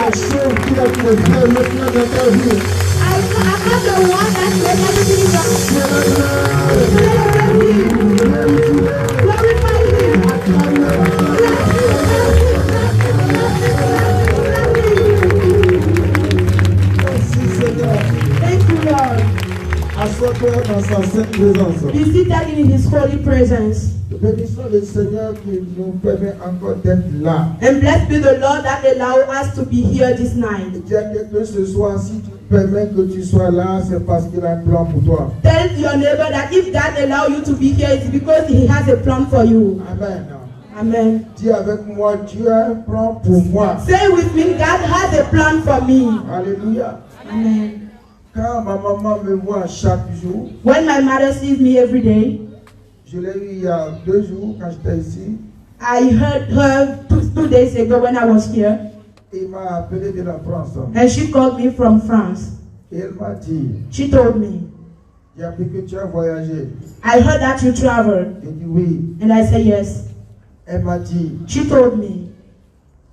quelque chose qui a pu le faire maintenant dans ta vie. I'm not the one that made everything in your glorify him. Merci Seigneur. Thank you, Lord. Assois-toi dans sa sainte présence. Be seated in his holy presence. Bénissons le Seigneur qui nous permet encore d'être là. And blessed be the Lord that allow us to be here this night. Dis à quelqu'un ce soir, si tu permets que tu sois là, c'est parce qu'il a un plan pour toi. Tell your neighbor that if God allow you to be here, it's because he has a plan for you. Amen. Amen. Dis avec moi, Dieu a un plan pour moi. Say with me, God has a plan for me. Alléluia. Amen. Quand ma maman me voit chaque jour, When my mother sees me every day, je l'ai eu il y a 2 jours quand j'étais ici, I heard her two days ago when I was here, il m'a appelé de la France. and she called me from France. Et elle m'a dit, She told me, j'ai appris que tu as voyagé. I heard that you travel. J'ai dit oui. And I said yes. Elle m'a dit, She told me,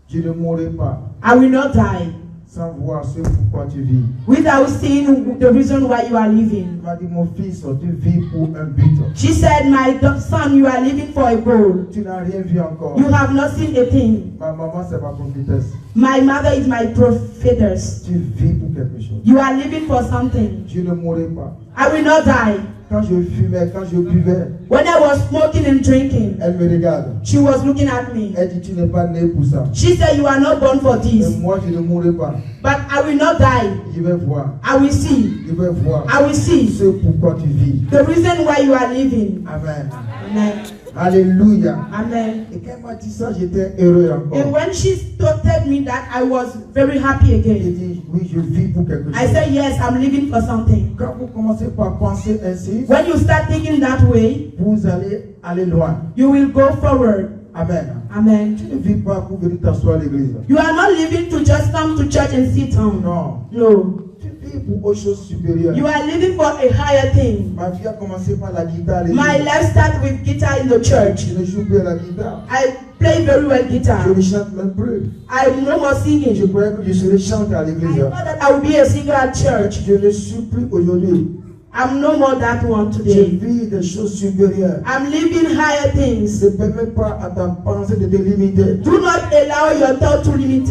je ne mourrai pas I will not die sans voir ce pourquoi tu vis. without seeing the reason why you are living. Elle m'a dit, mon fils, tu vis pour un but. She said, my son, you are living for a goal. Tu n'as rien vu encore. You have not seen a thing. Ma maman, c'est ma prophétesse. My mother is my prophetess. Tu vis pour quelque chose. You are living for something. Je ne mourrai pas. I will not die. Quand je fumais, quand je buvais, When I was smoking and drinking, elle me regarde. she was looking at me. Elle dit, tu n'es pas né pour ça. She said, you are not born for Mais this. moi, je ne mourrai pas. But I will not die. Je vais voir. I will see. Je vais voir I will see ce pourquoi tu vis. the reason why you are living. Amen. Amen. Alléluia. Amen. Et quand elle m'a dit ça, j'étais heureux And encore. when she told me that, I was very happy J'ai again. dit, oui, je vis pour quelque I chose. said, yes, I'm living for something. Quand vous commencez par penser ainsi, When you start thinking that way, vous allez aller loin. you will go forward. Amen. Amen. Tu ne vis pas pour venir t'asseoir à l'église. You are not living to just come to church and sit down. Non. No. Tu vis pour autre chose supérieure. You are living for a higher thing. Ma vie a commencé par la guitare. à l'église. My life started with guitar in the church. Je ne joue plus à la guitare. I play very well guitar. Je ne chante même plus. I'm no more Je singing. croyais que je serais chanteur à I l'église. thought that I would be a singer at church. Je ne suis plus aujourd'hui. I'm no more that one Je today. vis des choses supérieures. I'm living higher things. Ne permets pas à ta pensée de te limiter. Do not allow your thought to limit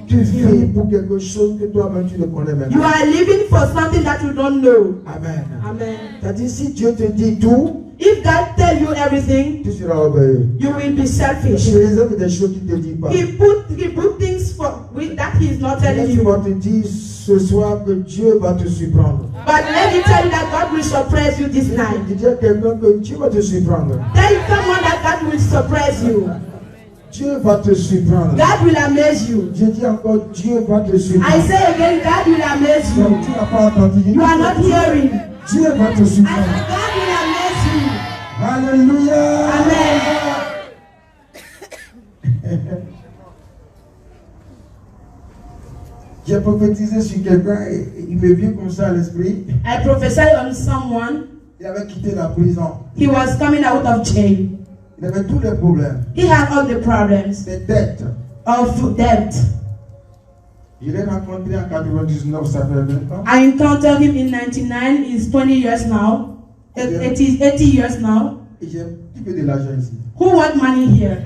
Tu vis you. pour quelque chose que toi-même tu ne connais même You pas. are living for something that you don't know. Amen. Amen. C'est-à-dire, si Dieu te dit tout, If God tell you everything, tu seras obéi. you will be Je selfish. réserve des choses qu'il ne te dit pas. He put things for with that he is not telling Laisse you. moi te dire ce soir que Dieu va te surprendre. But let me tell you that God will surprise you this night. Dis à quelqu'un que Dieu va te surprendre. Tell someone that God will surprise you. Dieu va te surprendre. God will amaze you. Je dis encore, Dieu va te I surprendre. say again, God will amaze Donc, you. tu n'as pas entendu. You are not hearing. Dieu va te I say surprendre. God will amaze you. Alléluia. Amen. J'ai prophétisé sur quelqu'un et il me vient comme ça à l'esprit. I prophesied on someone. Il avait quitté la prison. He was coming out of jail. Il avait tous les problèmes. He had all the problems Des dettes. of debt. Je l'ai rencontré en 99, ça fait 20 ans. I encountered him in 99. He's 20 years now. 80 years now. Et j'ai un petit peu de l'argent ici. Who want money here?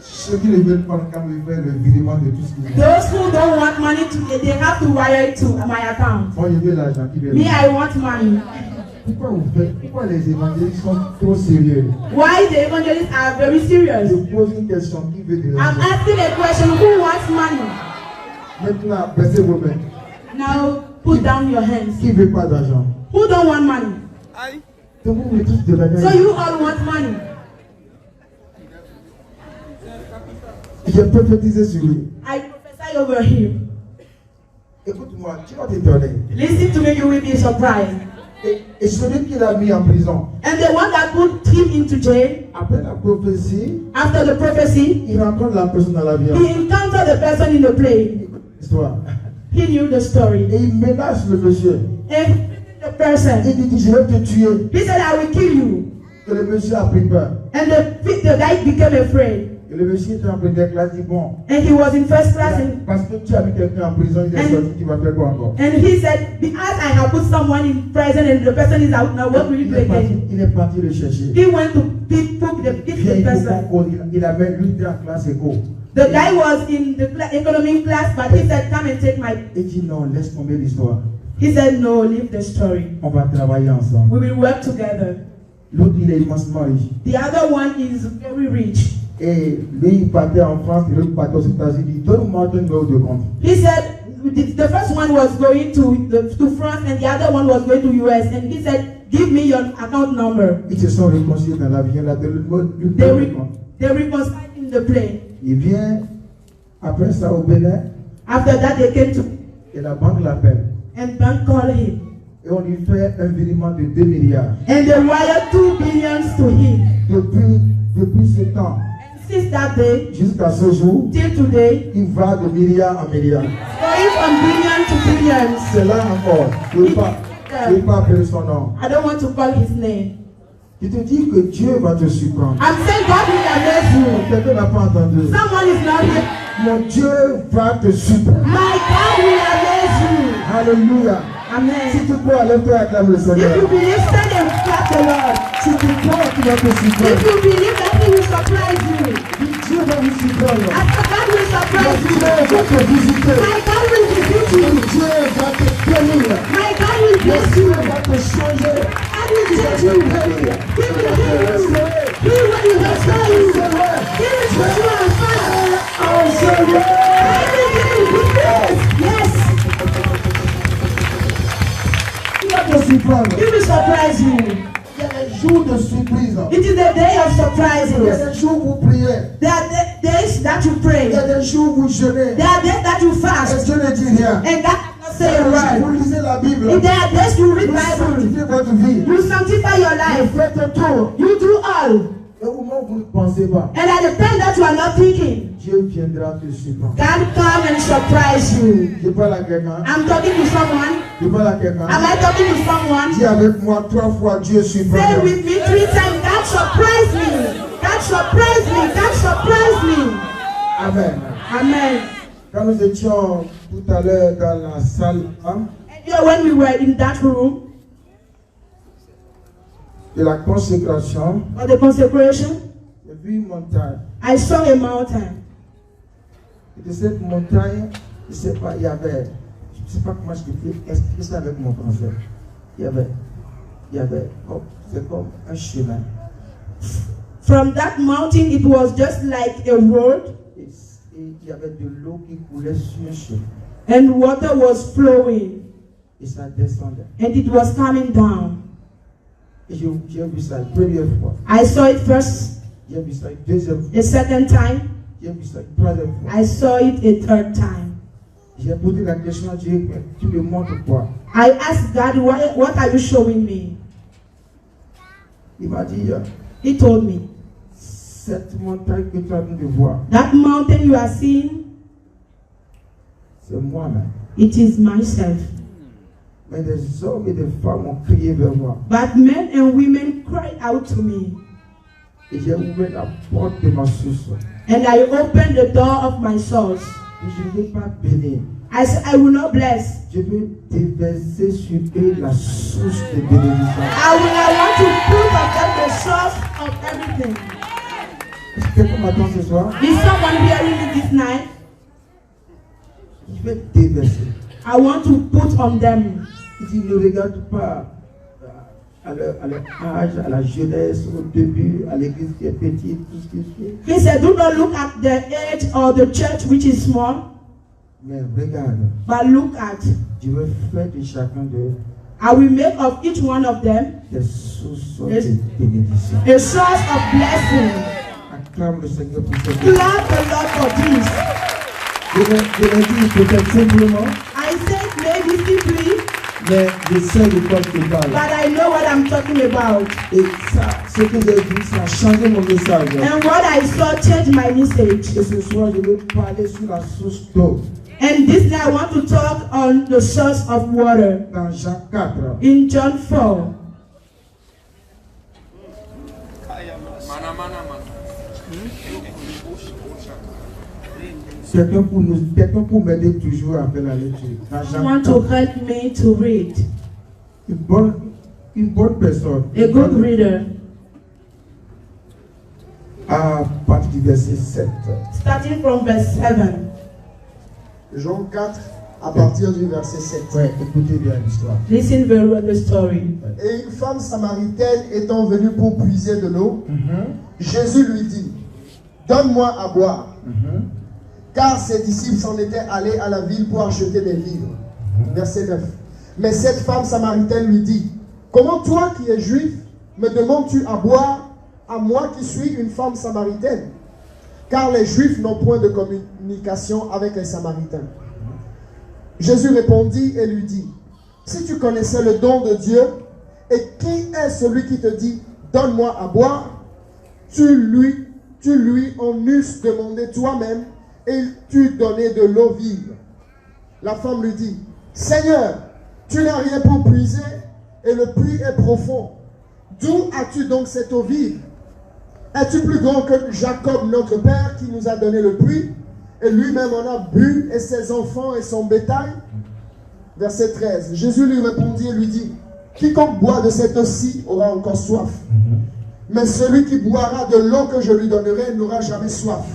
Ceux qui ne veulent pas quand ils font le virement de tout ce qu'ils ont. Those who don't want money, they have to wire it to my account. Moi, je veux l'argent qui veut Me, l'argent. I want money. Pourquoi les évangélistes sont trop sérieux? Why the evangelists are very serious? Je pose une question, qui veut de I'm l'argent? asking a question. Who wants money? Maintenant, baissez vos mains. Now put down your hands. Qui veut pas d'argent? Who don't want money? Donc vous voulez tous de l'argent. So you all want money. J'ai prophétisé sur lui. I prophesy over him. Écoute-moi, tu vas t'étonner. Listen to me, you will be surprised. Et celui qui l'a mis en prison, And the one that put him into jail, après la prophétie, after the prophecy, il rencontre la personne dans l'avion. he encountered the person in the plane. Écoute l'histoire. He knew the story. Et il menace le monsieur. And the person, Il dit, je vais te tuer. he said, I will kill you. Et le monsieur a pris peur. And the guy became afraid. Et le monsieur était en première classe, dit bon, And he was in first class, and parce que tu as mis quelqu'un en prison, il est sorti, tu vas faire quoi encore? he said, because I have put someone in prison and the person is out now, what will you do again? Il est parti le chercher. He went to pick the person. Il avait lui était en classe éco. The guy was in the economic class, but he said, come and take my... Il dit non, laisse tomber l'histoire. He said, no, leave the story. On va travailler ensemble. We will work together. L'autre, il est immensement riche. The other one is very rich. Et lui, il partait en France, et l'autre partait aux États-Unis. Il dit, donne-moi ton numéro de compte. He said, the first one was going to France and the other one was going to US. And he said, give me your account number. Ils se sont réconciliés dans l'avion. They reconciled in the plane. Il vient, après ça, au Bénin. After that, they came to... Et la banque l'appelle. And bank called him. Et on lui fait un virement de 2 milliards. And they wired 2 billion to him. Depuis ce temps, Since that day, jusqu'à ce jour, till today, il va de milliard en milliard. going from billion to billions. C'est là encore. Je ne vais pas appeler son nom. I don't want to call his name. Je te dis que Dieu va te surprendre. I'm saying God will amaze you. Quelqu'un n'a pas entendu. Someone is not here. Mon Dieu va te surprendre. My God will amaze you. Alléluia. Amen. Si tu crois, lève-toi et acclame le If Seigneur. you believe, stand and clap the Lord. Si tu crois qu'il va te If surprendre, you believe that He will surprise you, Dieu va vous surprendre. after God will surprise you, Dieu va te visiter. my God will visit you. Dieu va te bénir. My God will bless you. Dieu va te changer. God will change you. He will heal you. He will restore you. He will put you on fire. Everything will be blessed. Yes. Il va te surprendre. He will surprise you. Il y a des jours de surprise. It is the day of Il y a surprises. des jours où vous priez. There are days that you Il pray. y a des jours où vous jeûnez. There are days that you Et fast. Dieu ne dit rien. And God does not say a Vous word. lisez la Bible. If there are days you read Vous Bible, sanctifiez votre vie. you sanctify your Vous life. faites tout. You do all. Et au moment où vous ne pensez pas, And at the time that you are not thinking, Dieu viendra te surprendre. God come and surprise you. Je parle à quelqu'un. I'm talking to someone. Je parle à quelqu'un. Am I talking to someone? Dis avec moi 3 fois Dieu Say surprend. with me 3 times, God surprise me. God surprise me. God surprise me. Amen. Amen. Quand nous étions tout à l'heure dans la salle hein, And you know, when we were in that room de la consécration, of the consecration, j'ai vu une montagne. I saw a mountain. Et de cette montagne, je ne sais pas, il y avait, je ne sais pas comment je peux expliquer ça avec mon français. Il y avait, c'est comme un chemin. From that mountain, it was just like a road, Et il y avait de l'eau qui coulait sur un chemin. and water was flowing, Et ça descendait. and it was coming down. Et j'ai vu ça une première fois. I saw it first, J'ai vu ça une deuxième fois. a second time. J'ai vu ça une troisième fois. I saw it a third time. J'ai posé la question à Dieu, mais tu me montres quoi? I asked God, what are you showing me? Il m'a dit, He told me, cette montagne que tu as en train de voir, that mountain you are seeing, c'est moi-même. it is myself. Mais des hommes et des femmes ont crié vers moi. But men and women cried out to me, Et j'ai ouvert la porte de ma source. and I opened the door of my source. Et je ne vais pas bénir. I said, I will not bless. Je veux déverser sur eux la source de bénédiction. I want to put on them the source of everything. Est-ce que quelqu'un m'attend ce soir? Is someone hearing me this night? Je vais déverser. I want to put on them. Il dit, ne regarde pas à leur âge, à la jeunesse, au début, à l'église qui est petite, tout ce qui est. He said, do not look at the age or the church which is small, Mais regarde, but look at, je vais faire de chacun d'eux I will make of each one of them des sources Yes. de bénédiction. a source of blessing. Acclame le Seigneur pour ce Clap the Lord for this. Je vais dire peut-être simplement, I said maybe simply, mais je sais de quoi je parle. but I know what I'm talking about. Et ça, ce que j'ai dit, ça a changé mon message. And what I saw changed my message. Et ce soir, je vais parler sur la source d'eau. And this day I want to talk on the source of water. Dans Jean 4, In John 4, Quelqu'un pour m'aider toujours après la lecture. Someone to help me to read. Une bonne personne. A good reader. À partir du verset 7. Starting from verse 7. Jean 4, à partir du verset 7. Ouais, écoutez bien l'histoire. Listen very well the story. Et une femme samaritaine étant venue pour puiser de l'eau, Jésus lui dit, donne-moi à boire. Car ses disciples s'en étaient allés à la ville pour acheter des vivres. Verset 9. Mais cette femme samaritaine lui dit, comment toi qui es juif, me demandes-tu à boire, à moi qui suis une femme samaritaine? Car les juifs n'ont point de communication avec les samaritains. Jésus répondit et lui dit, si tu connaissais le don de Dieu, et qui est celui qui te dit, donne-moi à boire, tu lui en eusses demandé toi-même, et tu donnais de l'eau vive. La femme lui dit, Seigneur, tu n'as rien pour puiser, et le puits est profond. D'où as-tu donc cette eau vive? Es-tu plus grand que Jacob, notre père, qui nous a donné le puits, et lui-même en a bu, et ses enfants et son bétail? Verset 13. Jésus lui répondit et lui dit, quiconque boit de cette eau-ci aura encore soif. Mais celui qui boira de l'eau que je lui donnerai n'aura jamais soif.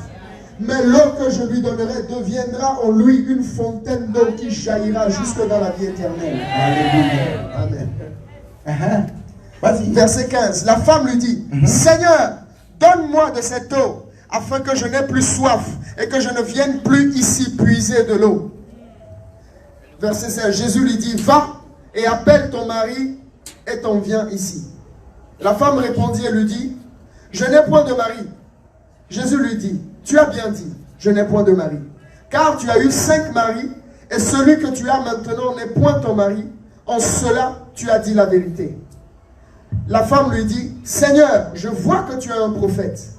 Mais l'eau que je lui donnerai deviendra en lui une fontaine d'eau qui jaillira jusque dans la vie éternelle. Alléluia. Amen. Vas-y. Verset 15. La femme lui dit, Seigneur, donne-moi de cette eau, afin que je n'ai plus soif et que je ne vienne plus ici puiser de l'eau. Verset 16. Jésus lui dit, va et appelle ton mari et t'en viens ici. La femme répondit et lui dit, je n'ai point de mari. Jésus lui dit, tu as bien dit, je n'ai point de mari. Car tu as eu 5 maris, et celui que tu as maintenant n'est point ton mari. En cela, tu as dit la vérité. La femme lui dit, Seigneur, je vois que tu es un prophète.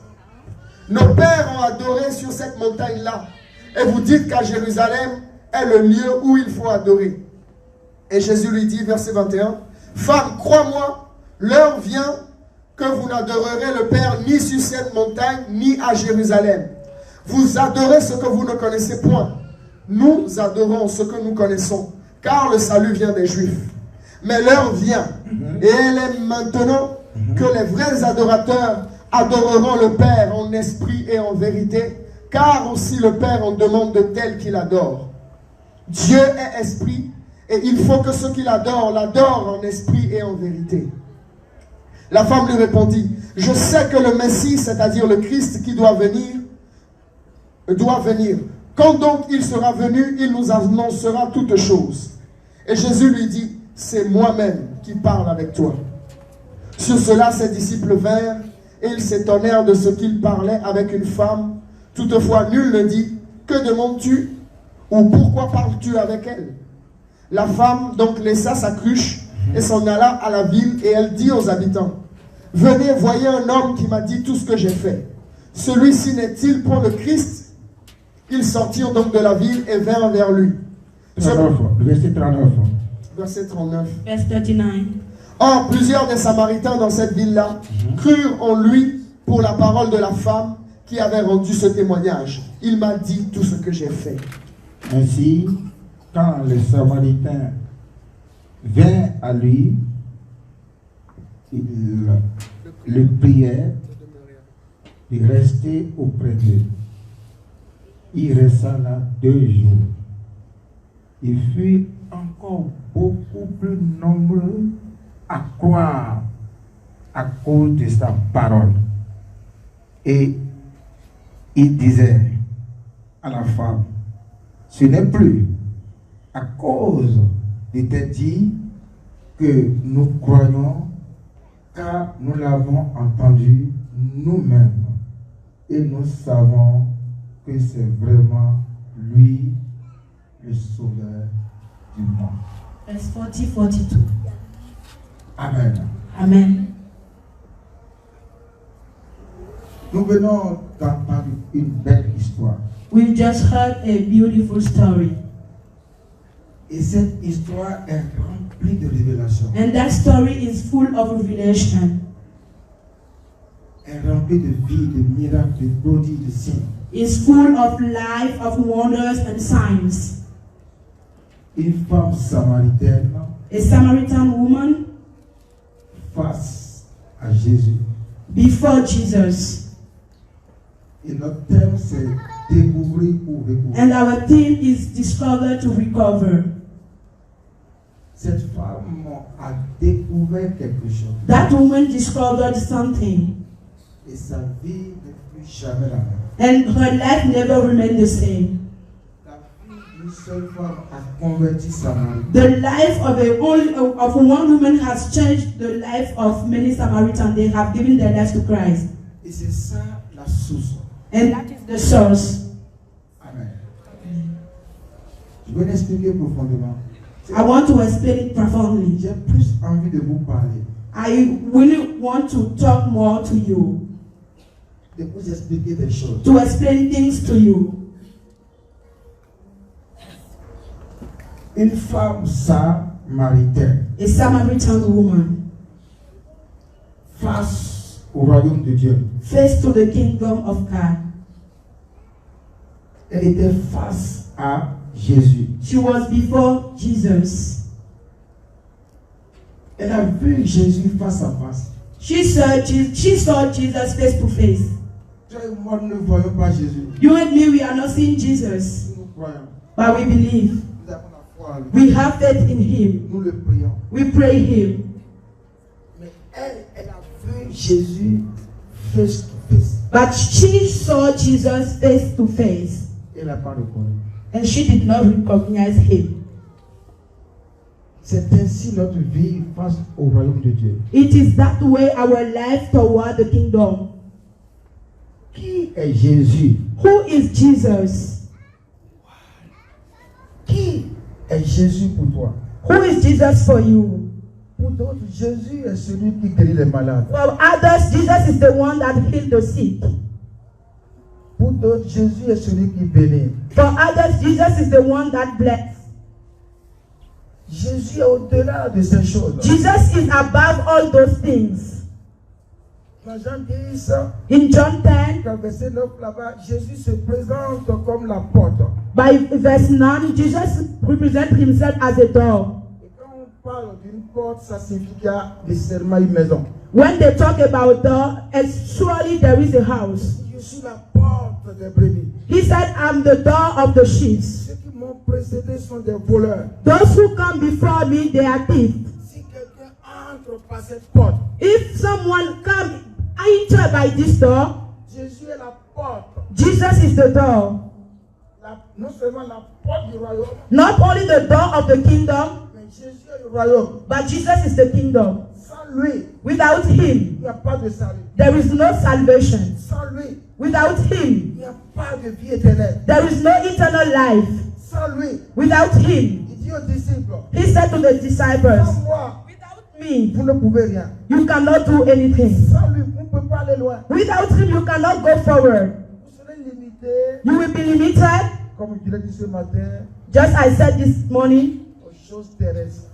Nos pères ont adoré sur cette montagne-là, et vous dites qu'à Jérusalem est le lieu où il faut adorer. Et Jésus lui dit, verset 21, femme, crois-moi, l'heure vient que vous n'adorerez le Père ni sur cette montagne, ni à Jérusalem. Vous adorez ce que vous ne connaissez point. Nous adorons ce que nous connaissons, car le salut vient des Juifs. Mais l'heure vient, et elle est maintenant, que les vrais adorateurs adoreront le Père en esprit et en vérité, car aussi le Père en demande de tels qui l'adorent. Dieu est esprit, et il faut que ceux qui l'adorent, l'adorent en esprit et en vérité. La femme lui répondit, je sais que le Messie, c'est-à-dire le Christ qui doit venir. Quand donc il sera venu, il nous annoncera toutes choses. Et Jésus lui dit, c'est moi-même qui parle avec toi. Sur cela, ses disciples vinrent, et ils s'étonnèrent de ce qu'il parlait avec une femme. Toutefois, nul ne dit, que demandes-tu? Ou pourquoi parles-tu avec elle? La femme donc laissa sa cruche et s'en alla à la ville, et elle dit aux habitants, venez, voyez un homme qui m'a dit tout ce que j'ai fait. Celui-ci n'est-il point le Christ? Ils sortirent donc de la ville et vinrent vers lui. 39, verset 39. Verset 39. Verse 39. Or, plusieurs des Samaritains dans cette ville-là crurent en lui pour la parole de la femme qui avait rendu ce témoignage. Il m'a dit tout ce que j'ai fait. Ainsi, quand les Samaritains vinrent à lui, ils le prièrent de rester auprès d'eux. Il resta là 2 jours. Il fut encore beaucoup plus nombreux à croire à cause de sa parole. Et il disait à la femme, ce n'est plus à cause de tes dits que nous croyons, car nous l'avons entendu nous-mêmes et nous savons que c'est vraiment lui le sauveur du monde. Verse 40-42. Amen. Amen. Nous venons d'entendre une belle histoire. We just heard a beautiful story. Et cette histoire est remplie de révélations. And that story is full of revelation. Elle est rempli de vie, de miracles, de prodiges, de signes. It's full of life, of wonders and signs. Une femme samaritaine A Samaritan woman face à Jésus. before Jesus. Et notre thème, c'est découvrir ou recouvrir. And our theme is discover to recover. Cette femme a découvert quelque chose. That woman discovered something, Et sa vie n'est plus jamais la même. and her life never remained the same. La vie d'une seule femme a converti Samaritain. The life of one woman has changed the life of many Samaritans. They have given their lives to Christ. Et c'est ça la source. And that is the source. Amen. Je vais l'expliquer profondément. I want to explain it profoundly. J'ai plus envie de vous parler, I really want to talk more to you, de vous expliquer des choses. to explain things to you. Une femme samaritaine A Samaritan woman face au royaume de Dieu. face to the kingdom of God. Elle était face à Jésus. She was before Jesus. Elle a vu Jésus face à face. She saw Jesus face to face. Toi et moi, nous ne voyons pas Jésus. You and me, we are not seeing Jesus, Nous croyons. but we believe. Nous avons la foi en lui. We have faith in Him. Nous le prions. We pray Him. Mais elle a vu Jésus face to face. But she saw Jesus face to face, Elle n'a pas reconnu. and she did not recognize Him. C'est ainsi notre vie face au royaume de Dieu. It is that way our life toward the kingdom. Qui est Jésus? Who is Jesus? Qui est Jésus pour toi? Who is Jesus for you? Pour d'autres, Jésus est celui qui guérit les malades. For others, Jesus is the one that healed the sick. Pour d'autres, Jésus est celui qui bénit. For others, Jesus is the one that bless. Jésus est au-delà de ces choses. Jesus is above all those things. Dans Jean 10, In John 10, dans le verset 9 là-bas, Jésus se présente comme la porte. by verse 9, Jesus represents himself as a door. Et quand on parle d'une porte, ça signifie qu'il y a nécessairement une maison. When they talk about door, surely there is a house. Je suis la porte des brebis. He said, I'm the door of the sheep. Ceux qui m'ont précédé sont des voleurs. Those who come before me, they are thieves. Si quelqu'un entre par cette porte, If someone come enter by this door, Jésus est la porte. Jesus is the door. Non seulement la porte du royaume, Not only the door of the kingdom, mais Jésus est le royaume. but Jesus is the kingdom. Sans lui, Without him, il n'y a pas de salut. there is no salvation. Sans lui, Without him, il n'y a pas de vie éternelle. there is no eternal life. Sans lui, Without him, il dit aux disciples, he said to the disciples, sans moi, without me, vous ne pouvez rien. you cannot do anything. Sans lui, vous ne pouvez pas aller loin. Without him, you cannot go forward. Vous serez limité, You will be limited, comme je l'ai dit ce matin, just as I said this morning, aux choses terrestres.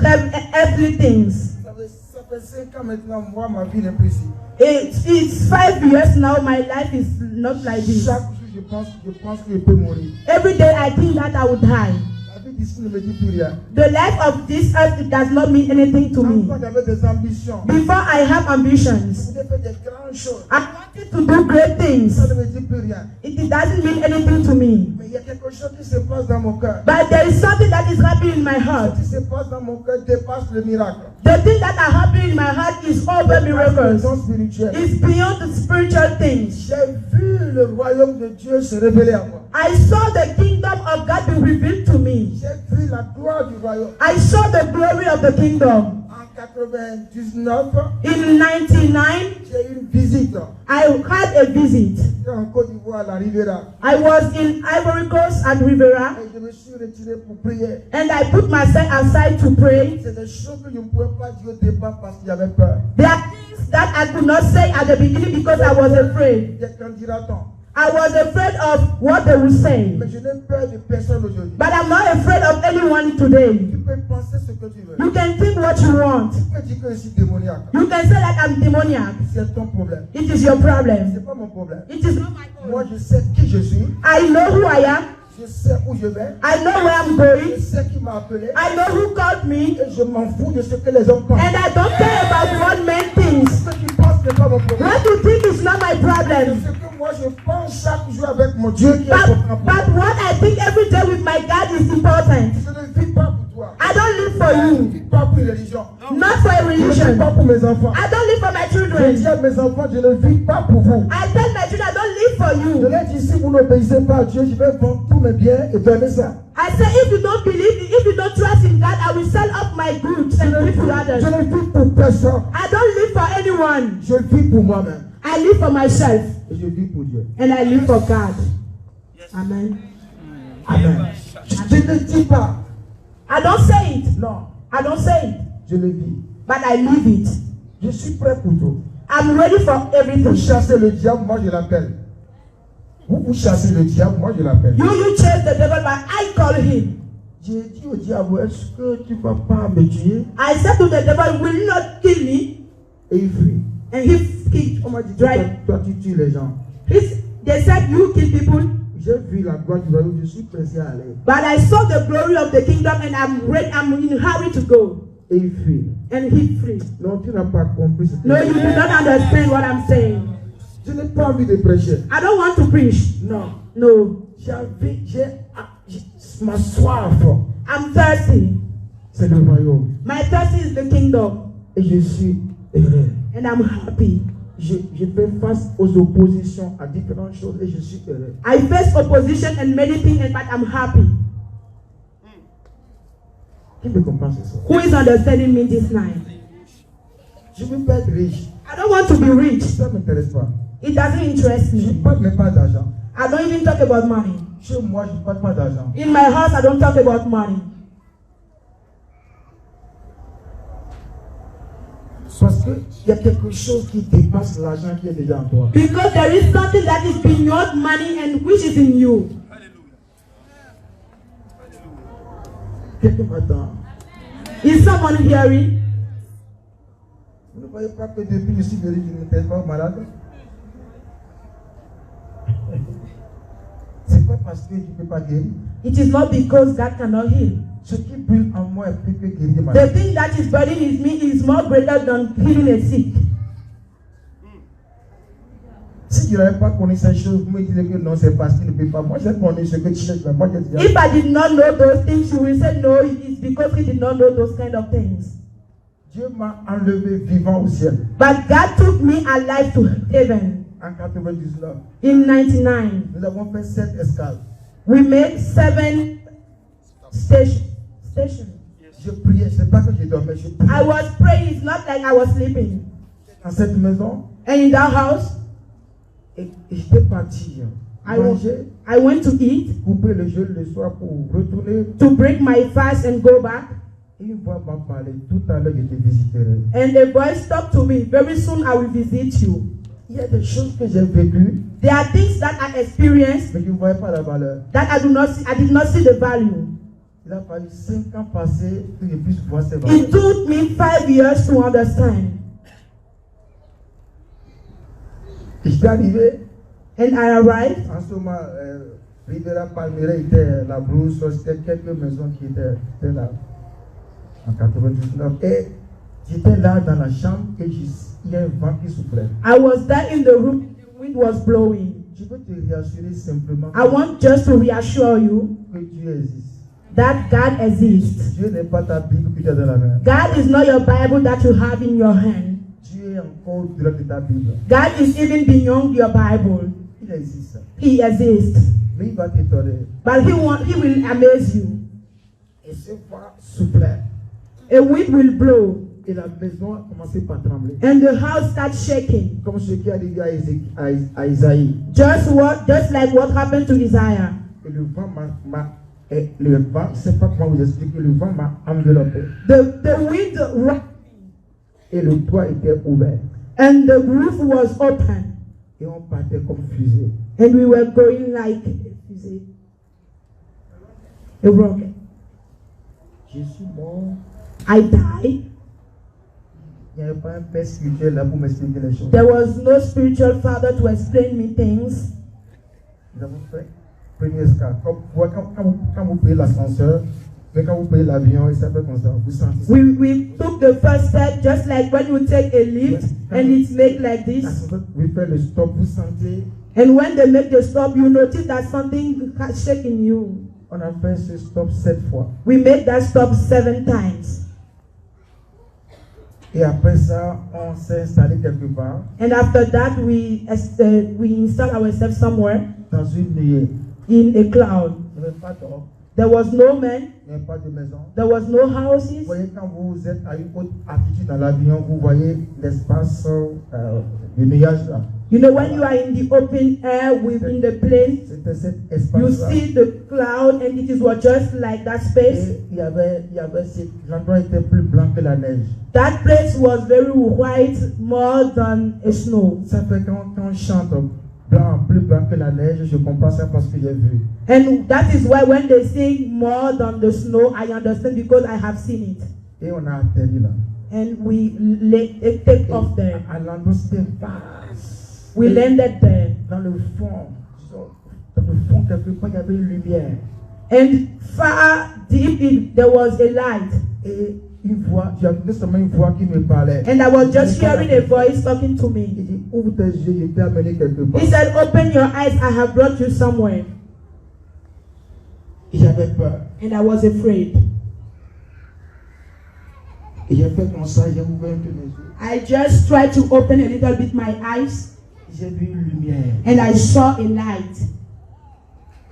have earthly things. Ça fait 5 ans maintenant, moi, ma vie n'est plus ici. It's 5 years now, my life is not like this. Chaque jour, je pense que je peux mourir. Every day I think that I will die. La vie d'ici ne me dit plus rien. The life of this earth does not mean anything to me. Quand j'avais des ambitions, Before I have ambitions, je voulais faire des grandes choses. I wanted to do great things. Ça ne me dit plus rien. It doesn't mean anything to me. Mais il y a quelque chose qui se passe dans mon cœur. But there is something that is happening in my heart. Ce qui se passe dans mon cœur dépasse le miracle. The thing that are happening in my heart is over miracles. It's beyond the spiritual things. J'ai vu le royaume de Dieu se révéler à moi. I saw the kingdom of God be revealed to me. J'ai vu la gloire du royaume. I saw the glory of the kingdom. En 99, In 99, j'ai eu une visite. I had a visit. J'étais en Côte d'Ivoire, à la Riviera. I was in Ivory Coast at Rivera, Et je me suis retiré pour prier. and I put myself aside to pray. C'est des choses que je ne pouvais pas dire au départ parce qu'il y avait peur. There are things that I could not say at the beginning because I was afraid. Qu'en dira-t-on? I was afraid of what they would say. Mais je n'ai peur de personne aujourd'hui. But I'm not afraid of anyone today. Tu peux penser ce que tu veux. You can think what you want. Tu peux dire que je suis démoniaque. You can say like I'm demoniac. C'est ton problème. It is your problem. C'est pas mon problème. It is not my Moi, problem. je sais qui je suis. I know who I am. Je sais où je vais. I know where I'm Je going. sais qui m'a appelé. I know who called me. Et je m'en fous de ce que les hommes pensent. And I don't care about what men think. Ce qu'ils pensent n'est pas mon problème. What you think is not my problem. Ce que moi je pense chaque jour avec mon Dieu qui est important pour moi. But what I think every day with my God is important. Je ne vis pas pour toi. I don't live for Je ne you. vis pas pour une religion. Not for a Je ne vis religion. pas pour mes enfants. I don't live for my Je children. dis à mes enfants, je ne vis pas pour vous. I tell my children I don't live for Je you. leur dis, si vous n'obéissez pas à Dieu, je vais vendre tous mes biens et donner ça. I say if you don't believe, if you don't trust in God, I will sell off my goods and give to others. Je ne vis pour personne. I don't live for anyone. Je vis pour moi-même. I live for myself Et je vis pour Dieu. and I live for God. Amen. Amen. Je ne dis pas. I don't say it. Non. I don't say it. Je le vis. But I live it. Je suis prêt pour tout. I'm ready for Vous everything. chassez le diable, moi je l'appelle. Vous chassez le diable, moi je l'appelle. You chase the devil, but I call him. J'ai dit au diable, est-ce que tu ne vas pas me tuer? I said to the devil, will you not kill me? Et il fuit. And he kicked. On m'a dit, toi, Right. toi tu tues les gens. They said, you kill people. J'ai vu la gloire du royaume, je suis pressé à aller. But I saw the glory of the kingdom and I'm ready, I'm in a hurry to go. Et il fuit. And he free. Non, tu n'as pas compris ce que No, you do not understand what I'm saying. Je n'ai pas envie de prêcher. I don't want to preach. Non. No. J'ai ma soif. I'm thirsty. C'est le royaume. My thirst is the kingdom. Et je suis heureux. And I'm happy. Je fais face aux oppositions à différentes choses et je suis heureux. I face opposition and many things, but I'm happy. Qui me comprend ce soir? Who is understanding me this night? Je ne veux pas être riche. I don't want to be rich. Ça ne m'intéresse pas. It doesn't interest Je ne me. parle même pas d'argent. I don't even talk about money. Chez moi, je ne parle pas d'argent. In my house, I don't talk about money. Parce qu'il y a quelque chose qui dépasse l'argent qui est déjà en toi. Because there is something that is beyond money and which is in you. Quelqu'un m'attend. Is someone hearing? Vous ne voyez pas que depuis que je suis venu, je ne m'intéresse pas aux malades. C'est pas parce que tu ne peux pas guérir. It is not because God cannot heal. Ce qui brûle en moi est plus que guérir des The malades. thing that is burning in me is more greater than healing a sick. Si je n'avais pas connu ces choses, vous me disiez que non, c'est parce qu'il ne peut pas. Moi, j'ai connu ce que tu sais. Moi, je dis, If I did not know those things, you will say no, it's because he did not know those kind of things. Dieu m'a enlevé vivant au ciel. But God took me alive to heaven En 99, in 99. nous avons fait 7 escales. We made 7 stations. Je priais, c'est pas que je dormais, je priais. I was praying, it's not like I was sleeping. Dans cette maison, And in that house, et j'étais parti manger, I went to eat, couper le jeûne le soir pour retourner. to break my fast and go back. Et une voix m'a parlé, tout à l'heure je te visiterai. And a voice talked to me, very soon I will visit you. Il y a des choses que j'ai vécues, There are things that I experienced mais je ne voyais pas la valeur. that I did not see the value. Il a fallu 5 ans passés que je puisse voir ces valeurs. It took me 5 years to understand. Et j'étais arrivé, And I arrived. en ce moment, Rivera Palmyra était la brousse, c'était quelques maisons qui étaient là, en 99. Et j'étais là dans la chambre et il y a un vent qui soufflait. I was there in the room, the wind was blowing. Je veux te réassurer simplement I want just to reassure you que Dieu existe. that God exists. Dieu n'est pas ta Bible que tu as dans la main. God is not your Bible that you have in your hand. Dieu est encore au-delà de ta Bible. God is even beyond your Bible. Il existe. He exists. Mais il va t'étonner. But he will amaze you. Et ce vent soufflait. A wind will blow Et la maison a commencé par trembler. and the house starts shaking. Comme ce qui est arrivé à Isaïe. Just like what happened to Isaiah. Et le vent le vent, je ne sais pas comment vous expliquer, le vent m'a enveloppé. The wind Et le toit était ouvert. and the roof was open. Et on partait comme fusée. And we were going like a rocket. Je suis mort. I died. Il n'y avait pas un père spirituel là pour m'expliquer les choses. There was no spiritual father to explain me things. Nous avons fait premier cas. Quand vous payez l'ascenseur, mais quand vous payez l'avion, il s'appelle comme ça. Vous sentez ça. We took the first step just like when you take a lift and it's made like this. L'ascenseur, vous faites le stop, vous sentez. And when they make the stop, you notice that something has shaken you. On a fait ce stop 7 fois. We made that stop 7 times. Et après ça, on s'est installé quelque part. And after that, we installed ourselves somewhere Dans une nuée. in a cloud. Il n'y avait pas d'homme, There was no man. il n'y avait pas de maison. There was no Vous houses. voyez, quand vous êtes à une haute altitude dans l'avion, vous voyez l'espace, le nuage là. You know, when you are in the open air within the plane, C'était cet you espace-là. see the cloud and it is just like that space. Et l'endroit était plus blanc que la neige. That place was very white, more than a snow. Ça fait quand on chante blanc, plus blanc que la neige, je comprends ça parce que j'ai vu. And that is why when they sing more than the snow, I understand because I have seen it. Et on a atterri là. And we take off there. À l'endroit, c'était vaste. We landed there. Dans le fond, quelque part, il y avait une lumière. And far deep there was a light. Et une voix, j'ai entendu seulement une voix qui me parlait. And I was just hearing a voice talking to Il me. dit, ouvre tes yeux, je t'ai amené quelque part. He said, open your eyes, I have brought you somewhere. Et j'avais peur. And I was afraid. Et j'ai fait comme ça, j'ai ouvert un peu mes yeux. I just tried to open a little bit my eyes. J'ai vu une lumière. And I saw a light.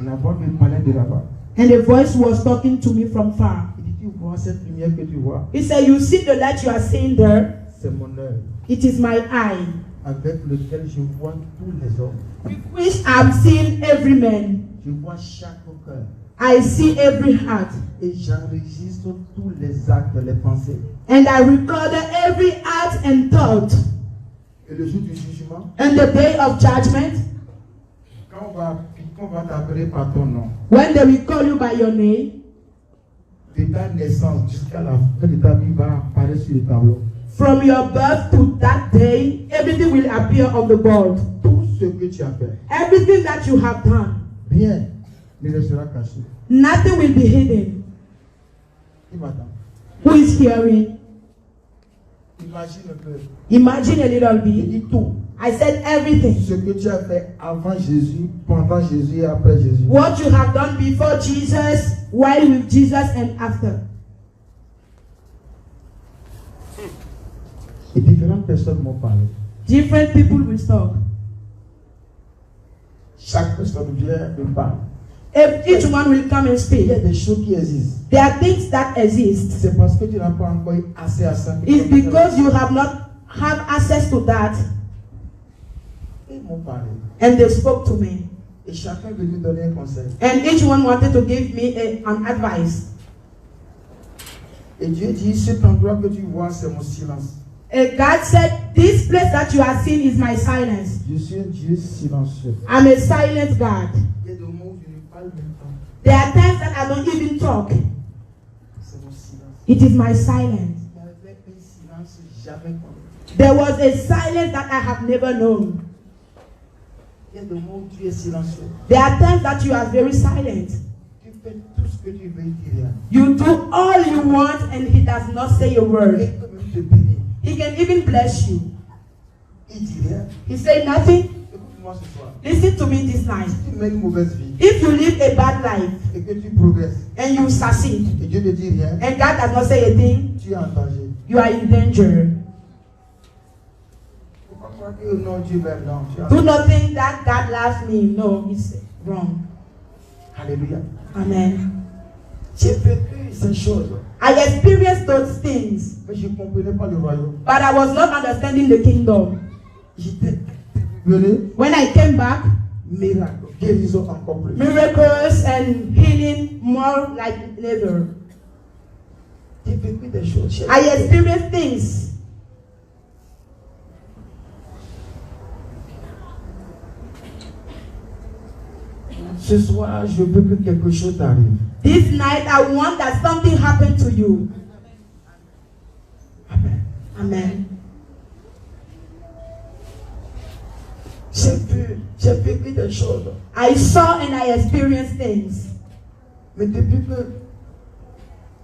Et la voix me parlait de là-bas. And a voice was talking to me from far. Il dit, tu vois cette lumière que tu vois? He said, you see the light you are seeing there? C'est mon œil It is my eye, avec lequel je vois tous les hommes. with which I'm seeing every man. Je vois chaque cœur. I see every heart. Et j'enregistre tous les actes, les pensées. And I recorded every act and thought. Et le jour du jugement, And the day of judgment, quand on va t'appeler par ton nom, when they will call you by your name, de ta naissance jusqu'à la fin de ta vie va apparaître sur le tableau. from your birth to that day, everything will appear on the board. Tout ce que tu as fait, Everything that you have done, rien ne restera caché. nothing will be hidden. Il m'attend. Who is hearing? Imagine un peu. Imagine a little Il bit. dit tout. I said everything. Ce que tu as fait avant Jésus, pendant Jésus et après Jésus. What you have done before Jesus, while with Jesus and after. Et différentes personnes m'ont parlé. Different people will talk. Chaque personne vient me parle. If each one will come and Il y a speak. des choses qui existent. There are things that exist. C'est parce que tu n'as pas encore eu assez à ça. It's because you have not have access to that. Ils m'ont parlé. And they spoke to me. Et chacun veut lui donner un conseil. And each one wanted to give me an advice. Et Dieu dit, cet endroit que tu vois, c'est mon silence. And God said, this place that you are seeing is my silence. Je suis un Dieu silencieux. I'm a silent God. Il y a des moments où je ne parle même pas. There are times that I don't even talk. C'est mon silence. It is my silence. Il y avait un silence jamais connu. There was a silence that I have never known. Il y a des moments où tu es silencieux. There are times that you are very silent. Tu fais tout ce que tu veux, il dit rien. You do all you want and he does not say a Il word. peut même te bénir. He can even bless you. Il dit rien. He said nothing. Écoute-moi ce soir. Listen to me this night. Si tu mènes une mauvaise vie If you live a bad life et que tu progresses and you succeed et Dieu ne dit rien, and God does not say a thing, tu es en danger. you are in danger. Il ne faut pas croire que non, Dieu m'aime. Non, tu es en Do danger. not think that God loves me. No, it's wrong. Alléluia. Amen. J'ai vécu ces choses, I experienced those things, mais je ne comprenais pas le royaume. but I was not understanding the kingdom. J'étais venu, When I came back, miracle, guérison encore plus. miracles and healing more like never. J'ai vécu des choses. I experienced things. Ce soir, je veux que quelque chose t'arrive. This night, I want that something happened to you. Amen. Amen. J'ai vécu des choses. I saw and I experienced things. Mais depuis que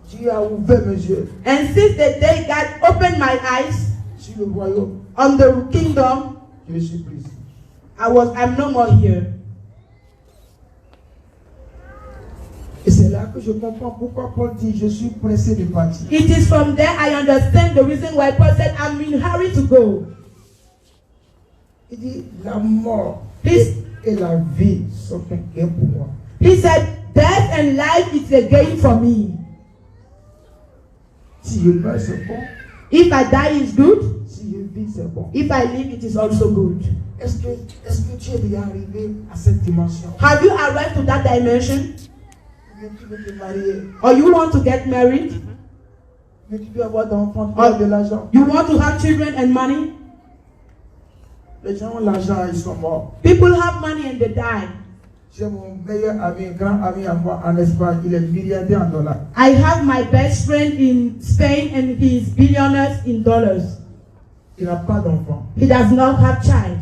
Dieu a ouvert mes yeux And since the day God opened my eyes sur le royaume, on the kingdom, je suis pris ici. I'm no more here. Et c'est là que je comprends pourquoi Paul dit je suis pressé de partir. It is from there I understand the reason why Paul said, I'm in a hurry to go. Il dit la mort This- et la vie sont un gain pour moi. He said, death and life is a gain for me. Si je meurs, c'est bon. If I die, it's good. Si je vis, c'est bon. If I live, it is also good. Est-ce que tu es déjà arrivé à cette dimension? Have you arrived to that dimension? Mais tu veux te marier, Or you want to get married? mais tu veux avoir d'enfants, tu veux de l'argent. You want to have children and money? Les gens ont l'argent, ils sont morts. People have money and they die. J'ai mon meilleur ami, un grand ami à moi en Espagne, il est milliardaire en dollars. I have my best friend in Spain and he is billionaires in dollars. Il n'a pas d'enfant. He does not have child.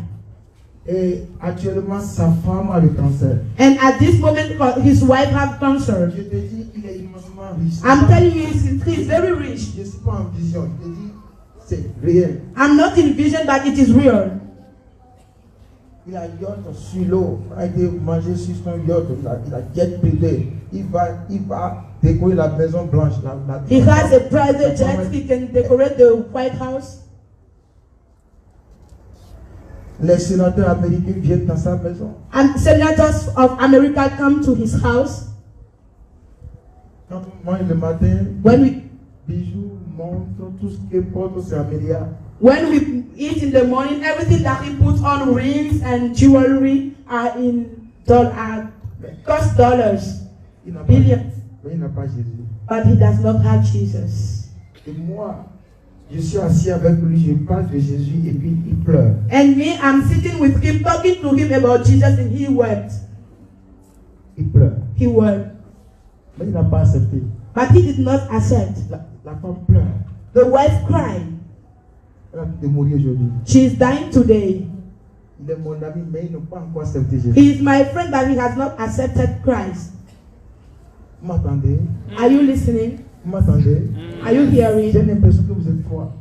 Et actuellement, sa femme a le cancer. And at this moment, his wife have cancer. Je te dis, il est immensement riche. I'm telling you, he's very rich. Je ne suis pas en vision. Je te dis, c'est réel. I'm not in vision, but it is real. Il a yacht sur l'eau. Il a été manger sur son yacht. Il a jet privé. Il va décorer la Maison Blanche. He has a private jet. He can decorate the White House. Les sénateurs américains viennent dans sa maison. And senators of America come to his house. Quand on mange le matin, When we bijoux, montres, tout ce qui porte, c'est américain. When we eat in the morning, everything that he puts on, rings and jewelry, are cost dollars, Il n'a pas, billions. mais il n'a pas Jésus. But he does not have Jesus. Et moi, je suis assis avec lui, je parle de Jésus et puis il pleure. And me, I'm sitting with him, talking to him about Jesus, and he wept. Il pleure. He wept. Mais il n'a pas accepté. But he did not accept. La femme pleure. The wife cried. Elle a de mourir aujourd'hui. She is dying today. Il est mon ami, mais il n'a pas encore accepté Jésus. He is my friend, but he has not accepted Christ. Vous m'attendez? Are you listening? Vous m'attendez? Are you J'ai hearing? l'impression que vous êtes froid.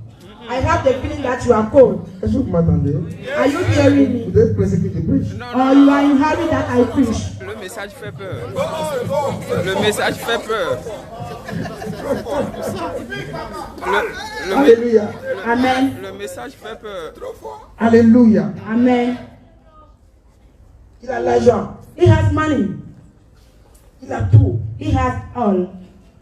I have the feeling that you are cold. Est-ce que vous m'attendez? Are you hearing Vous me? êtes pressé que je prêche. Or you are in hurry that I preach? Le message fait peur. Le message fait peur. Alléluia. Amen. Le message fait peur. Alléluia. Amen. Il a l'argent. He has money. Il a tout. He has all.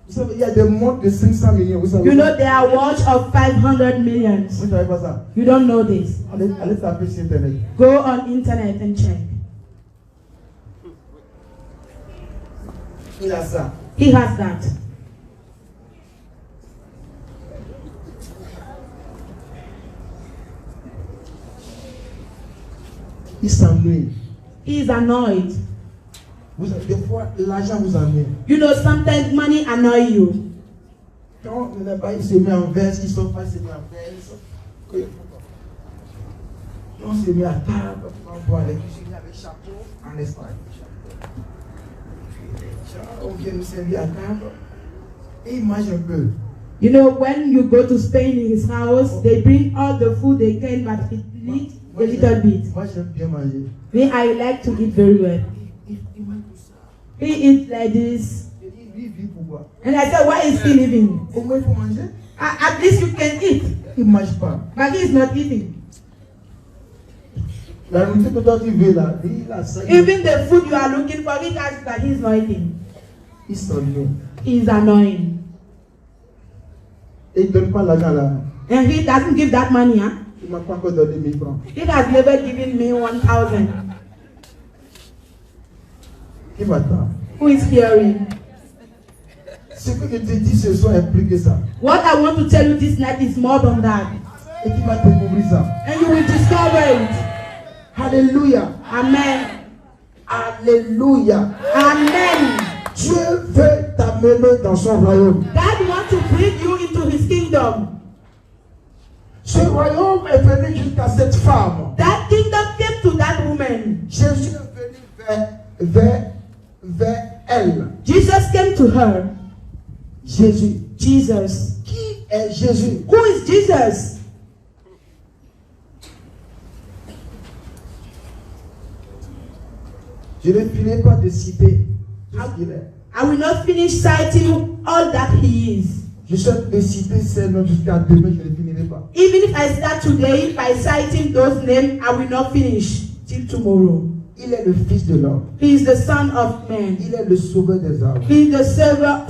Vous savez, il y a des montres de 500 millions. Vous savez, You know there are watch of 500 millions. vous ne savez pas ça? You don't know this. Allez taper sur Internet. Go on internet and check. Il a ça. He has that. Il s'ennuie. He is annoyed. Vous savez, des fois, l'argent vous ennuie. You know sometimes money annoy you. Quand on n'est pas, il se met en verse, il sort pas, il se met en verse. On se met à table, on boit les cuisines avec chapeau en Espagne. On vient nous servir à table et il mange un peu. You know when you go to Spain in his house, they bring all the food they can, but he eat a little bit. Moi, j'aime bien manger. Me, I like to eat very well. Il mange tout ça. He eats like this. Je dis, lui, il vit pourquoi? And I said, why is he living? Au moins, il faut manger. At least you can eat. Il ne mange pas. But he is not eating. La nourriture que toi tu veux là, il a ça. Even the food you are looking for, he has that he is not eating. Il s'ennuie. He is annoying. Et il ne donne pas l'argent là. And he doesn't give that money, huh? Il ne m'a pas encore donné 1000 francs. He has never given me 1,000. Qui m'attend? Who is hearing? Ce que je te dis ce soir est plus que ça. What I want to tell you this night is more than that. Et tu vas découvrir ça. And you will discover it. Alléluia. Amen. Alléluia. Amen. Dieu veut t'amener dans son royaume. God wants to bring you into his kingdom. Ce royaume est venu jusqu'à cette femme. That kingdom came to that woman. Jésus est venu vers elle. Jesus came to her. Jésus. Jesus. Qui est Jésus? Who is Jesus? Je ne finirai pas de citer tout ce qu'il est. I will not finish citing all that he is. Je souhaite de citer ces noms jusqu'à demain, je ne finirai pas. Even if I start today by citing those names, I will not finish till tomorrow. Il est le Fils de l'homme. He is the Son of Man. Il est le sauveur des âmes. He is the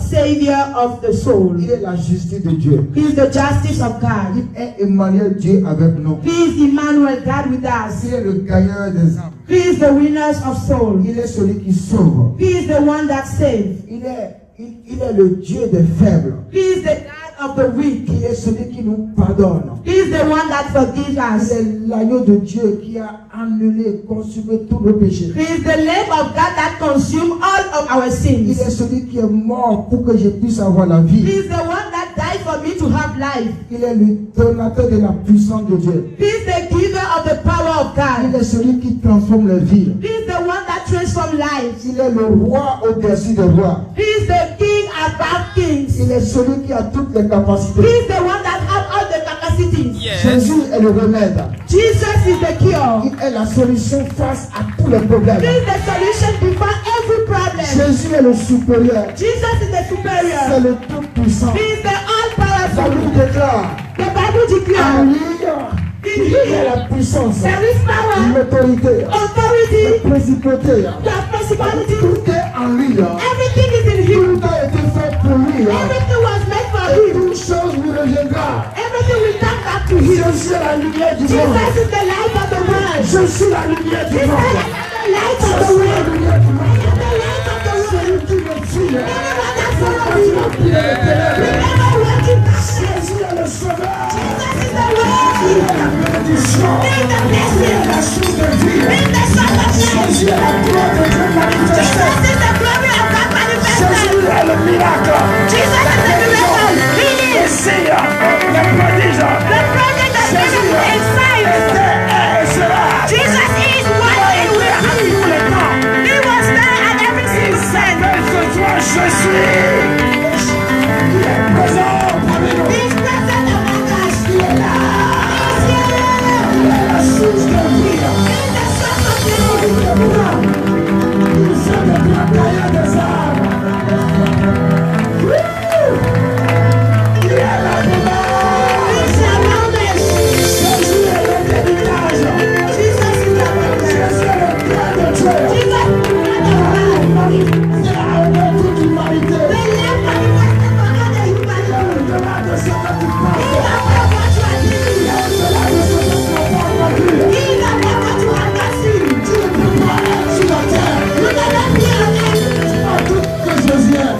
Savior of the soul. Il est la justice de Dieu. He is the justice of God. Il est Emmanuel, Dieu avec nous. He is Emmanuel, God with us. Il est le gagnant des âmes. He is the winner of soul. Il est celui qui sauve. He is the one that saves. Il est le Dieu des faibles. He is the God of the weak. Il est celui qui nous pardonne. He is the one that forgives Il us. est l'agneau de Dieu qui a annulé, consumé tous nos péchés. He is the Lamb of God that consumes all of our Il sins. est celui qui est mort pour que je puisse avoir la He vie. is the one that died for me to have life. Il est le donateur de la puissance de Dieu. He is the giver of the power of Il God. est celui qui transforme les villes. He is the one that transforms lives. Il est le roi au-dessus des rois. He is the king above kings. Il est celui qui a toutes les He capacités. is the one that has all the capacities. Yes. Jésus est le remède. Jesus is the cure. Il est la solution face à tous les problèmes. He is the solution before every problem. Jésus est le supérieur. Jesus is the C'est superior. le tout-puissant. He is the La all-powerful. Bible déclare, The Bible en declares lui, il y a la puissance, there is power, l'autorité, authority, la principauté. the principality. Tout est en lui. Everything is in him. Tout a été fait pour lui. Everything was made for Et him. toute chose lui reviendra. Everything will come back to him. Je suis la lumière du Jesus monde. is the light of the world. Je suis la lumière du Jesus monde. is the light Je of the suis la world. lumière du monde. The light of the world. Celui qui me suit. Anyone that follows Celui you, qui me ténèbres. never walk in darkness. Jésus est le sauveur. Jesus is the way. Il est la bénédiction. He is the Il est blessing. la source de vie. He is the source of life. Jésus est la gloire de Dieu manifestée. Jesus is the glory of God manifested. Jésus est le miracle. Jesus is the miracle. He Le is Seigneur, le prodige. the project that Jésus Jesus is inside. était et sera. Jesus is what he will À be. tous les temps. He was there at every single time. Mais ce soir, je suis. Il est présent parmi nous. He is present among us. Il est là. He is here. Il est la source de vie. He is the source of Il life. est blanc. Il fait des batailles des âmes. Il est là-dedans. He is around us. Jésus est le délitage. Jesus is the one. Jésus est le cœur de Dieu. Jesus is the one. C'est la haine de toute l'humanité. The love manifested for other humanity. Au-delà de ce que tu He penses. is above what you are thinking. Au-delà de ce que tu n'as pas compris. He is above what you are not seeing. Tu ne peux pas être sur la terre. You cannot be on earth. À tout que Jésus est.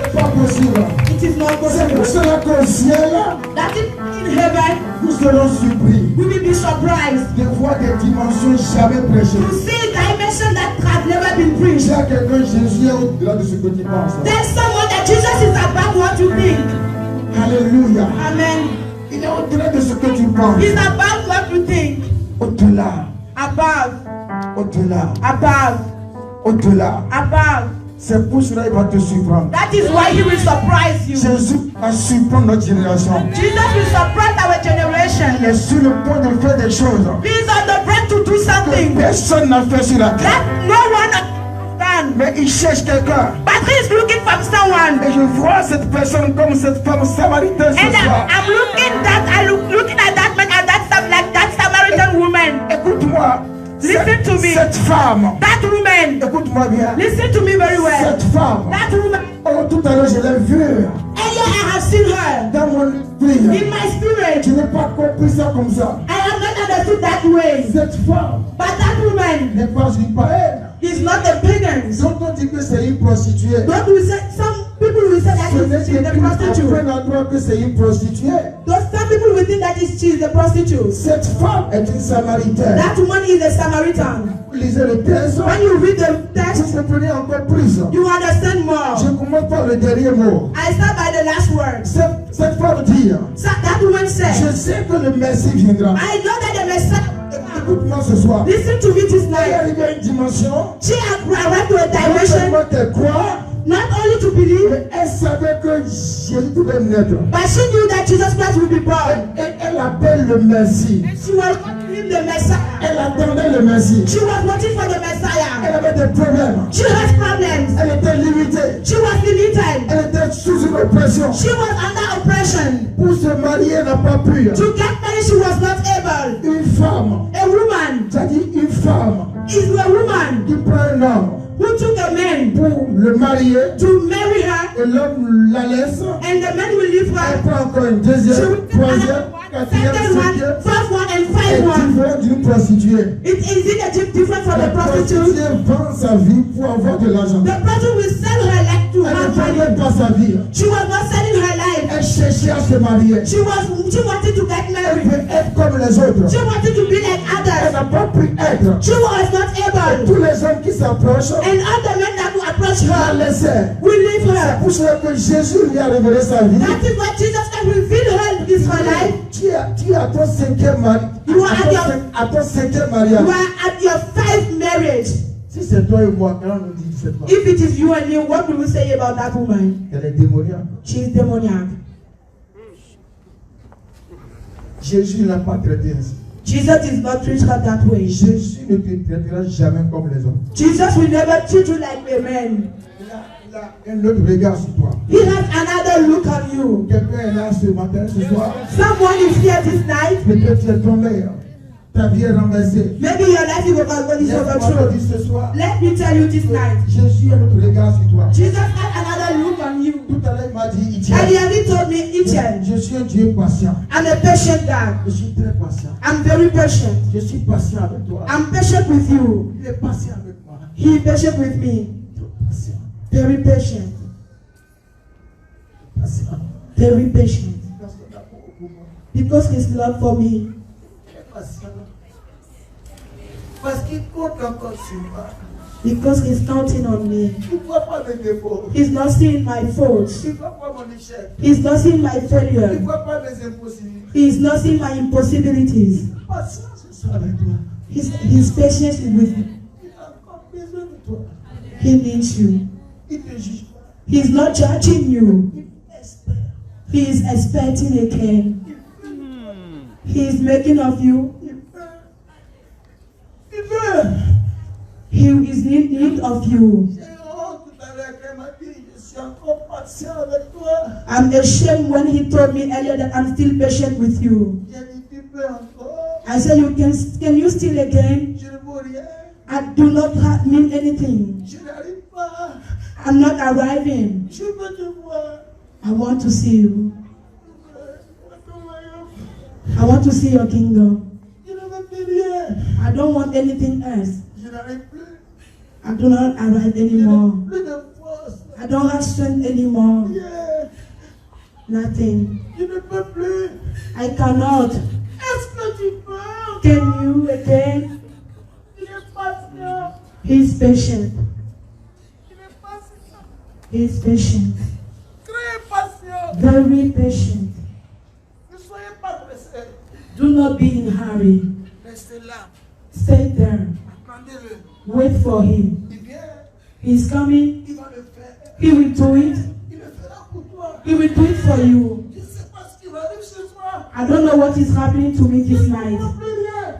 C'est pas possible. It is not C'est possible. pour cela qu'au ciel, That in heaven, nous serons surpris we will be surprised de voir des dimensions jamais prêchées. to see dimensions that have never been Il preached. y a quelqu'un, Jésus est au-delà de ce que tu penses. There's someone that Jesus is above what you think. Alléluia. Amen. Il est au-delà de ce que tu penses. He's above what you think. Au-delà, Above, au-delà, above, au-delà. above. C'est pour cela qu'il va te surprendre. That is why he will surprise you. Jésus va surprendre notre génération. Jesus will surprise our Il generation. est sur le point de faire des choses He is on the brink to do que something personne n'a fait sur la terre. that no one understands. Mais il cherche quelqu'un. But he is looking for someone. Et je vois cette personne comme cette femme samaritaine ce And soir. I'm looking at that man and like that Samaritan woman. Écoute-moi. Listen to me. Cette femme. That woman. Écoute-moi bien. Listen to me very well. Cette femme. That woman. Oh, tout à l'heure, je l'ai vue Earlier I have seen her dans mon esprit. in my spirit. Je n'ai pas compris ça comme ça. I have not understood that way. Cette femme But that woman n'est pas une païenne. is not a pagan. Quand on dit que c'est une prostituée, Don't we say some people will say that ce n'est she's a qu'une prostitute. après endroit que c'est une prostituée. Those some people will think that she is a prostitute. Cette femme est une Samaritaine. That woman is a Samaritan. Vous lisez le texte, When you read the text, vous comprenez encore plus. you understand more. Je commence par le dernier mot. I start by the last word. Cette femme dit, So that woman je said, sais que le Messie viendra. I know that the Messiah. Écoute-moi ce soir. Listen to me this Elle est night. arrivée à une dimension. She arrived to a Non dimension, seulement qu'elle croit, not only to believe, mais elle savait que Jésus devait naître. but she knew that Jesus Christ would be born. Et elle appelle le Messie. She was calling the Messiah. Elle attendait le Messie. She was waiting for the Elle Messiah. avait des problèmes. She had problems. Elle était limitée. She was limited. Elle était sous une oppression. She was under oppression. Pour se marier, elle n'a pas pu. To get married, she was not able. Une femme, A woman c'est-à-dire une femme is a woman qui prend un homme who took a man pour le marier to marry her, et l'homme la laisse. and the man will leave Elle her. prend encore une She deuxième, will take troisième, another one, quatrième, second one, cinquième. fourth one, and Elle fifth one. différente d'une prostituée. Is it different from La the prostitute? prostituée vend sa vie pour avoir de l'argent. The prostitute will sell her life to Elle ne have money. vendait pas sa vie. She was not selling her life. Elle cherchait à se marier. She wanted to get Elle married. veut être comme les autres. She wanted to be like Elle others. n'a pas pu être. She was not able. Tous les hommes qui s'approchent And all the men that will approach la her laissaient. will leave C'est her. pour cela que Jésus lui a révélé sa vie. That is what Jesus Christ revealed her is her life. Tu es à ton cinquième mariage. You are at À ton cinquième You mariage. are at your 5th marriage. Si c'est toi et moi, quand on nous dit cette femme, If it is you and me, what do we say about that woman? elle est démoniaque. She is demoniac. Jésus ne l'a pas traité ainsi. Jesus did not treat her that way. Jésus ne te traitera jamais comme les autres. Jesus will never treat you like a man. Il a un autre regard sur toi. He has another look on you. Quelqu'un est là ce matin, ce soir. Someone is here this night. Peut-être tu es tombé. Ta vie est renversée. Maybe your life is Laisse-moi te overthrown. dire ce soir. Let me tell you this night. Jésus a un autre regard sur toi. Jesus had another look on you. Tout à l'heure, il m'a dit, And Etienne, he already told me, Etienne, je suis un Dieu patient. I'm a patient God. Je suis très patient. I'm very patient. Je suis patient avec toi. I'm patient with you. Il est patient avec moi. He is patient with me. Trop patient. Very patient. Patient. Very patient. Parce qu'on a beaucoup pour moi. Because his love for me. Il est patient. Parce qu'il compte encore sur moi. Because he's counting on me. Il ne voit pas mes défauts. He's not seeing my faults. Il ne voit pas mon échec. He's not seeing my Il ne failure. voit pas mes impossibilités. He's not seeing my impossibilities. Patience, c'est ça avec toi. His patience is with you. Il a encore besoin de toi. He needs you. Il ne te juge pas. He's not judging you. Il espère. He is expecting a king. Il veut. He is making of you. Il veut. Il veut. He is in need of you. J'ai honte tout à l'heure qu'elle m'a dit, je suis encore patient avec toi. I'm ashamed when he told me earlier that I'm still patient with you. J'ai dit, tu peux encore. I said, can you steal again? Je ne veux rien. I do not mean anything. Je n'arrive pas. I'm not arriving. Je veux te voir. I want to see you. Ton royaume. I want to see your kingdom. Je ne veux plus rien. I don't want anything else. Je n'arrive plus. I do not arrive Je anymore. n'ai plus de force. I don't have strength anymore. Yeah. Nothing. Je ne peux plus. I cannot. Est-ce que tu peux? Can you again? Il est patient. He's patient. Il est patient. He's patient. Très patient. Very patient. Ne soyez pas pressés. Do not be in a hurry. Restez là. Stay there. Attendez-le. Wait for him. Il vient. He's coming. Il va le faire. He will do it. Il le fera pour toi. He will do it for you. Je ne sais pas ce qui va arriver ce soir. I don't know what is happening to me this Je ne night, comprends plus rien.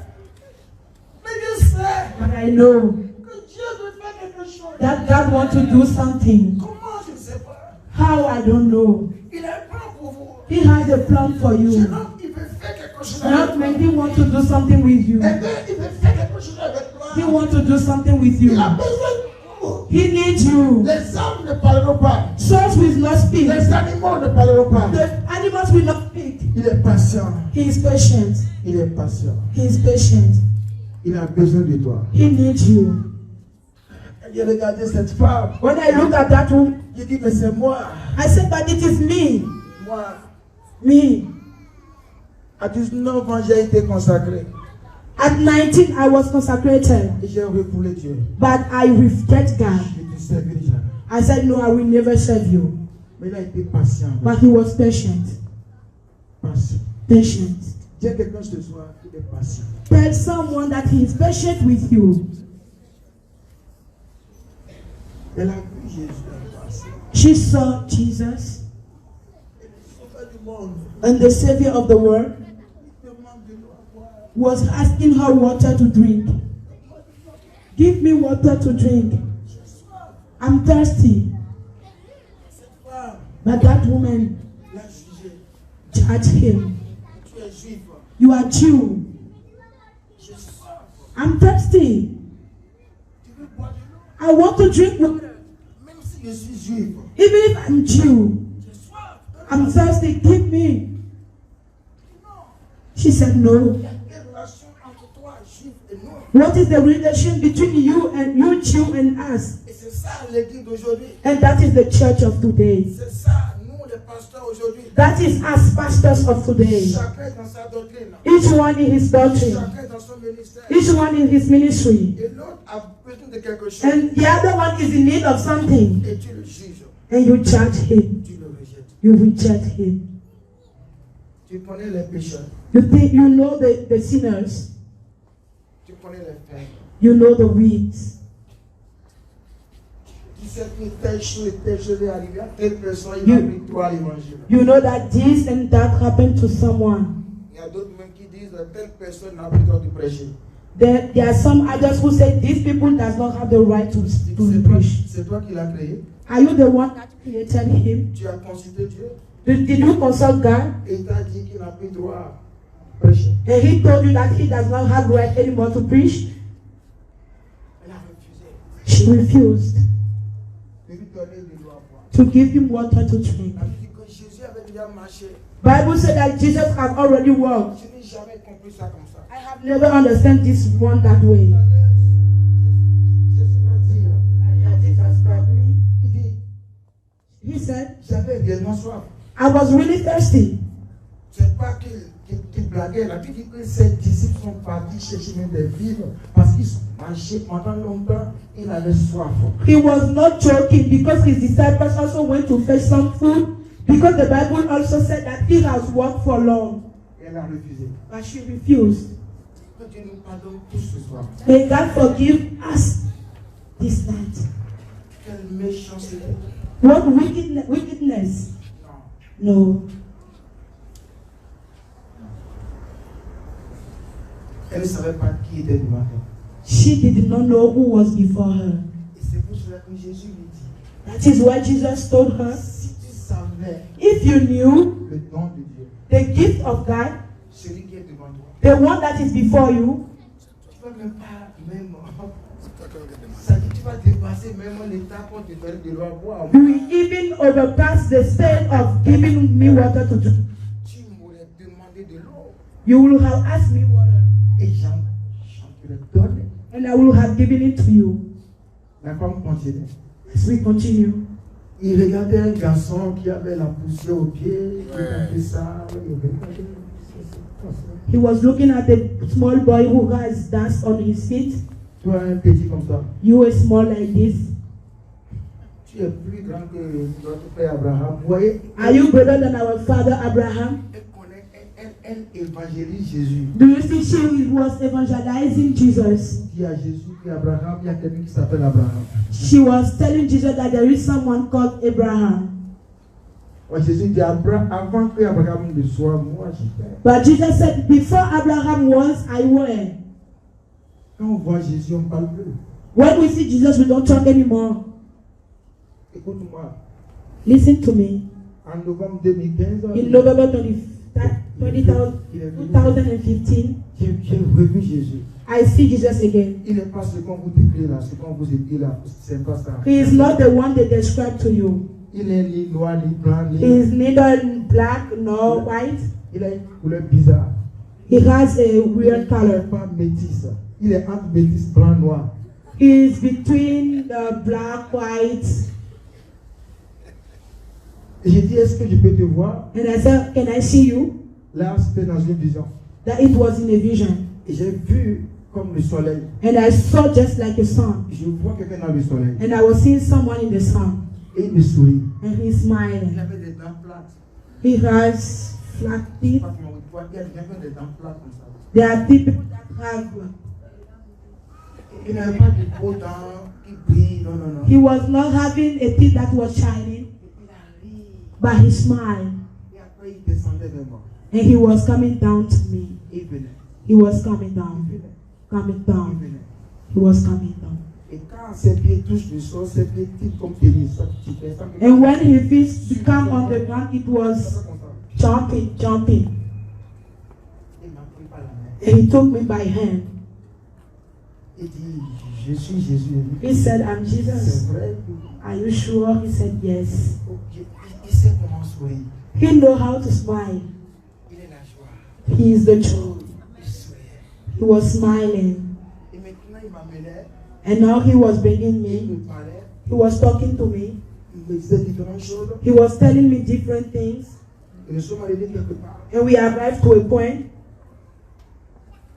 Mais je sais but I know que Dieu veut faire quelque chose. that God wants to do something. Comment, je ne sais pas. How, I don't know. Il a un plan pour vous. He has a plan for Ce you. homme, il veut faire quelque chose Not avec toi. when he wants to do something with you. Eh bien, il veut faire quelque chose avec toi. He wants to do something with you. Il a besoin de vous. He needs you. Les hommes ne parleront pas. Souls will not speak. Les animaux ne parleront pas. The animals will not speak. Il est patient. He is patient. Il est patient. He is patient. Il a besoin de toi. He needs you. J'ai regardé cette femme. When I look at that woman, J'ai dit, mais c'est moi. I said, but it is me. Moi. Me. À 19 ans, j'ai été consacré. At 19, I was consecrated, Et j'ai refoulé Dieu. but I reject God. Je te servirai jamais. I said, no, I will never serve you. Mais il a été patient. But he was patient. Patient. Patient. Dis à quelqu'un ce soir qu'il est patient. Tell someone that he is patient with you. Elle a vu Jésus en passé. She saw Jesus Et le sauveur du monde. and the Savior of the world Il demande de l'eau à boire. was asking her water to drink. Give me water to drink. I'm thirsty. Cette femme But that woman l'a jugé. judged him. Tu es juif. You are Jew. J'ai soif. I'm thirsty. Tu veux boire de l'eau? I want to drink water. Même si je suis juif. Even if I'm Jew, J'ai soif. I'm thirsty. Give me. She said, no. Quelle relation entre toi, juif, et nous? What is the relation between you Jew and us? Et c'est ça l'église d'aujourd'hui. And that is the church of today. C'est ça, nous les pasteurs aujourd'hui. That is us pastors of today. Chacun dans sa doctrine. Each one in his doctrine. Chacun dans son ministère. Each one in his ministry. Et l'autre a besoin de quelque chose. And the other one is in need of something. Et tu le juges. And you judge him. Tu le rejettes. You reject him. Tu connais les pécheurs. You think you know the sinners. Tu connais les faibles. You know the weeds. Tu sais que telle chose et telle chose est arrivée à telle personne, il a pris toi l'évangile. You know that this and that happened to someone. Il y a d'autres même qui disent telle personne n'a plus le droit de prêcher. There are some others who say these people does not have the right to preach. C'est toi qui l'as créé. Are you the one that created him? Tu as consulté Dieu. Did you consult God? Et il t'a dit qu'il n'a plus le droit à prêcher. And he told you that he does not have right anymore to preach? Elle a refusé. She refused De lui donner de l'eau à boire. to give him water to drink. Elle dit que Jésus avait déjà marché. Bible said that Jesus had already walked. Je n'ai jamais compris ça comme ça. I have never understand this one that way. Jésus m'a dit, Jesus told me, il dit, he said, j'avais réellement soif. I was really thirsty. C'est pas qu'il blaguait. La Bible dit que ses disciples sont partis chercher même des vivres parce qu'ils marchaient pendant longtemps. Il avait soif. He was not joking because his disciples also went to fetch some food because the Bible also said that he has walked for long. Et elle a refusé. But she refused. Que Dieu nous pardonne tous ce soir. May God forgive us this night. Quelle méchanceté. What wickedness? Non. No. Elle ne savait pas qui était devant elle. She did not know who was before her. Et c'est pour cela que Jésus lui dit, That is why Jesus told her, si tu savais if you knew le don de Dieu, the gift of God, celui qui est devant toi, the one that is before you, tu ne vas même pas, même, ça dit, tu vas dépasser même l'état pour te donner de l'eau à boire. you will even overpass the state of giving me water to drink. Tu m'aurais demandé de l'eau You will have asked me water, et j'en te le donne. and I will have given it to you. La femme continue. As we continue. Il regardait un garçon qui avait la poussière aux pieds, il regardait ça, il regardait. He was looking at the small boy who has dust on his feet. Toi, un petit comme ça, You are small like this. tu es plus grand que notre père Abraham. Vous voyez, Are you greater than our father Abraham? elle connaît, elle évangélise Jésus. Do you see she was evangelizing Jesus? Il dit à Jésus qu'Abraham, il y a quelqu'un qui s'appelle Abraham. She was telling Jesus that there is someone called Abraham. Ouais, Jésus dit, avant que Abraham ne soit, moi j'étais. But Jesus said, before Abraham was, I were. Quand on voit Jésus, on ne parle plus. When we see Jesus, we don't talk anymore. Écoute-moi, Listen to me. en novembre 2015, In November 2015, j'ai revu Jésus. I see Jesus again. Il n'est pas ce qu'on vous décrit là, ce qu'on vous dit là, c'est pas ça. He is not the one they describe to you. Il est ni noir, ni blanc, He ni... is neither black nor white. Il a une couleur bizarre. He has a weird Il color. n'est pas métis. Il est entre métis, blanc, noir. He is between the black, white. Et j'ai dit, est-ce que je peux te voir? And I said, can I see you? Là, c'était dans une vision. That it was in a vision. Et j'ai vu comme le soleil. And I saw just like a sun. Je vois quelqu'un dans le soleil. And I was seeing someone in the sun. Et il me sourit. And he Il smiling. avait des dents plates. He has flat Je sais teeth. pas comment vous voyez, il y a quelqu'un des dents plates comme ça. There are people that have. Il n'avait pas de gros dents qui brillent. Non, non, non. He was not having a teeth that was shining, Il a ri. but he smiled. Et après, il descendait vers moi. And he was coming down to me. Il venait. He was coming Il down. venait. Coming Il down. venait. He was coming down. Et quand ses pieds touchent le sol, ses pieds tirent comme tennis. Ça, tu fais ça. And when his feet come on the ground, it was jumping, jumping. Il m'a pris par la main. And he took me by hand. Il dit, je suis Jésus. He said, I'm C'est Jesus. vrai. Are you sure? He said, yes. Il sait comment sourire. He know how to smile. Il est la joie. He is the joy. Il souriait. He was smiling. Et maintenant, il m'amenait. And now he was bringing Il me. me parlait. He was talking to me. Il me disait différentes choses. He was telling me different things. Et nous sommes arrivés quelque part. And we arrived to a point.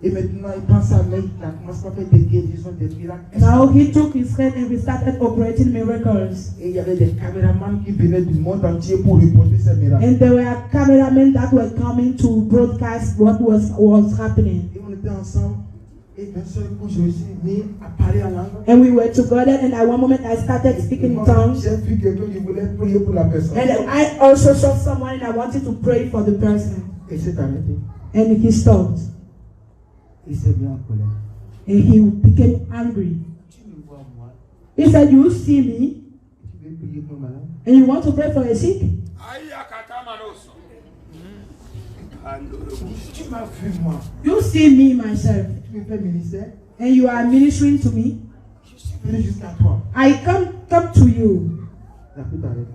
Et maintenant, il prend sa main. Il a commencé à faire des guérisons, des miracles. Now he took his hand and we started operating miracles. Et il y avait des caméramans qui venaient du monde entier pour reporter ces miracles. And there were cameramen that were coming to broadcast what was happening. Et on était ensemble. Et d'un seul coup, je me suis mis à parler en langue. And we were together, and at one moment I started speaking in tongues. J'ai vu quelqu'un qui voulait prier pour la personne. And I also saw someone and I wanted to pray for the person. Et c'est arrêté. And he stopped. Il s'est mis en colère. And he became angry. Tu me vois moi. He said, you see me Tu veux prier pour malade. and you want to pray for a sick? Tu m'as vu moi. You see me myself Tu me fais ministère. and you are ministering to me. Je suis venu jusqu'à toi. I come to you. Il a pu t'arrêter.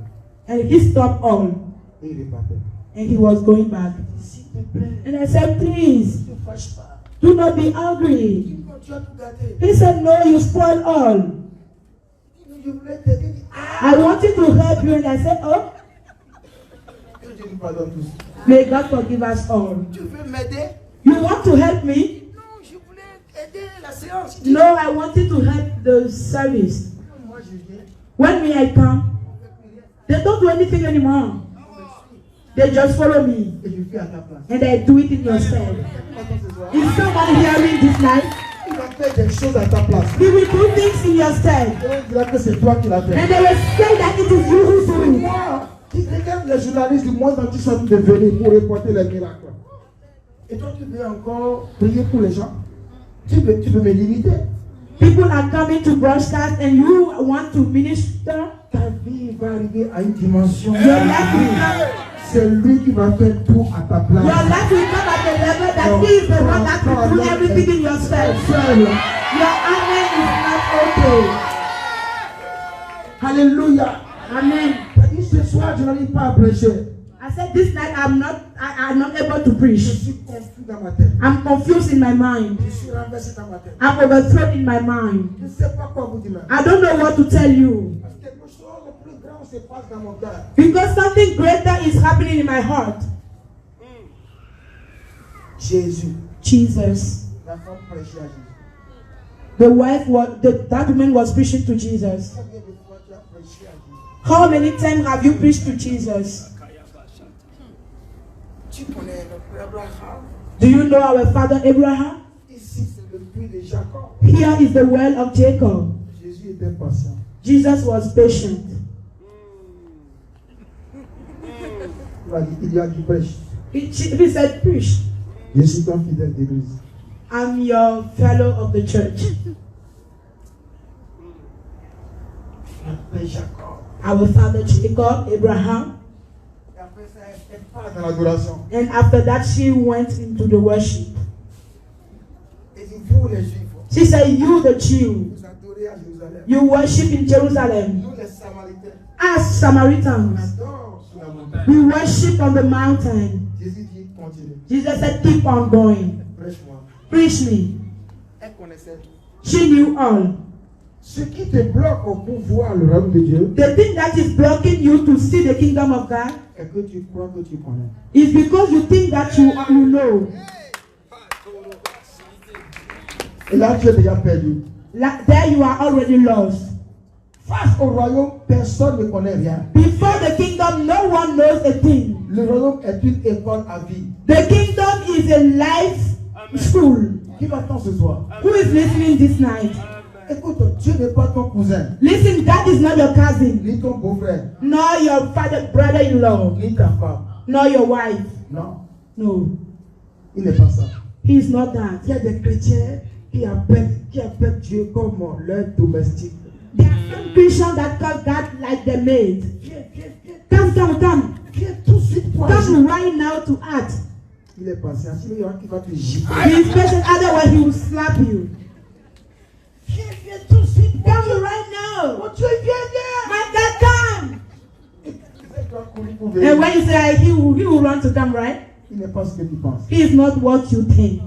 And he stopped all Et il est parti. and he was going back. S'il te plaît, And I said, please ne te fâche pas. do not be angry. Dis-moi, tu as tout gâté. He said, no, you spoil all. Dis-moi, je voulais t'aider. Ah! I wanted to help you and I said, oh, Que Dieu nous pardonne tous. may God forgive us all. Tu veux m'aider? You want to help me? Non, je voulais aider la séance. No, I wanted to help the service. Moi, je viens. When me I come, they don't do anything anymore. They just follow me Et je fais à ta place. and I do it in your stead. Attends ce soir. Is someone hearing this night? Il va faire des choses à ta place. He will do things in your stead. Et on dira que c'est toi qui l'as fait. And they will say that it is you who do it. Moi, qui regarde les journalistes du monde entier sont devenus pour reporter les miracles. Et toi, tu veux encore prier pour les gens? Tu veux me limiter? People are coming to broadcast and you want to minister. Ta vie va arriver à une dimension. Your life will come. C'est lui qui va faire tout à ta place. Your life will come at a level that he is the one that will do everything in your stead. Your amen is not okay. Alléluia. Amen. Ce soir, je n'arrive pas à prêcher. I said this night I'm not able to Je preach. suis confus dans ma tête. I'm confused in my mind. Je suis renversé dans ma tête. I'm overthrown in my mind. Je ne sais pas quoi vous dire. I don't know what to tell you. Parce que quelque chose de plus grand se passe dans mon cœur. Because something greater is happening in my heart. Jésus. Jesus. La femme prêchait à Jésus. The wife that woman was preaching to Jesus. Combien de fois tu as prêché à Jésus? How many times have you preached to Jesus? Tu connais notre père Abraham. Do you know our father Abraham? Ici, c'est le puits de Jacob. Here is the well of Jacob. Jésus était patient. Jesus was patient. Il y a qui prêche. He said, preach. Je suis ton fidèle d'église. I'm your fellow of the church. Notre père Jacob. Our father Jacob, Abraham. Et après ça, elle part dans l'adoration. And after that, she went into the worship. Et dit, vous les Juifs, She said, you the Jew, vous adorez à Jérusalem. you worship in Jerusalem. Nous les Samaritains, As on Samaritans, adore sur la montagne. we worship on the mountain. Jésus dit, continue. Jesus said, keep on going. Prêche-moi. Preach me. Elle connaissait tout. She knew all. Ce qui te bloque pour voir le royaume de Dieu, the thing that is blocking you to see the kingdom of God est que tu crois que tu connais. is because you think that you know. Et là, tu es déjà perdu. There you are already lost. Face au royaume, personne ne connaît rien. Before the kingdom, no one knows a thing. Le royaume est une école à vie. The kingdom is a life school. Qui m'attend ce soir? Who is listening this night? Écoute, Dieu n'est pas ton cousin, Listen, God is not your cousin, ni ton beau-frère, nor your brother-in-law, ni ta femme. nor your wife. Non, No, il n'est pas ça. he is not that. Il y a des chrétiens qui appellent Dieu comme leur domestique. There are some Christians that call God like the maid. Viens, Come. viens tout de suite pour agir. Come right now to act. Il est patient, sinon il y aura qui va te gifler. He is patient, otherwise he will slap you. Viens tout de suite. Come right now. Mon Dieu, viens. My God, come. Il doit courir pour And venir. when you say he will run to come, right? Il n'est pas ce que tu penses. He is not what you think.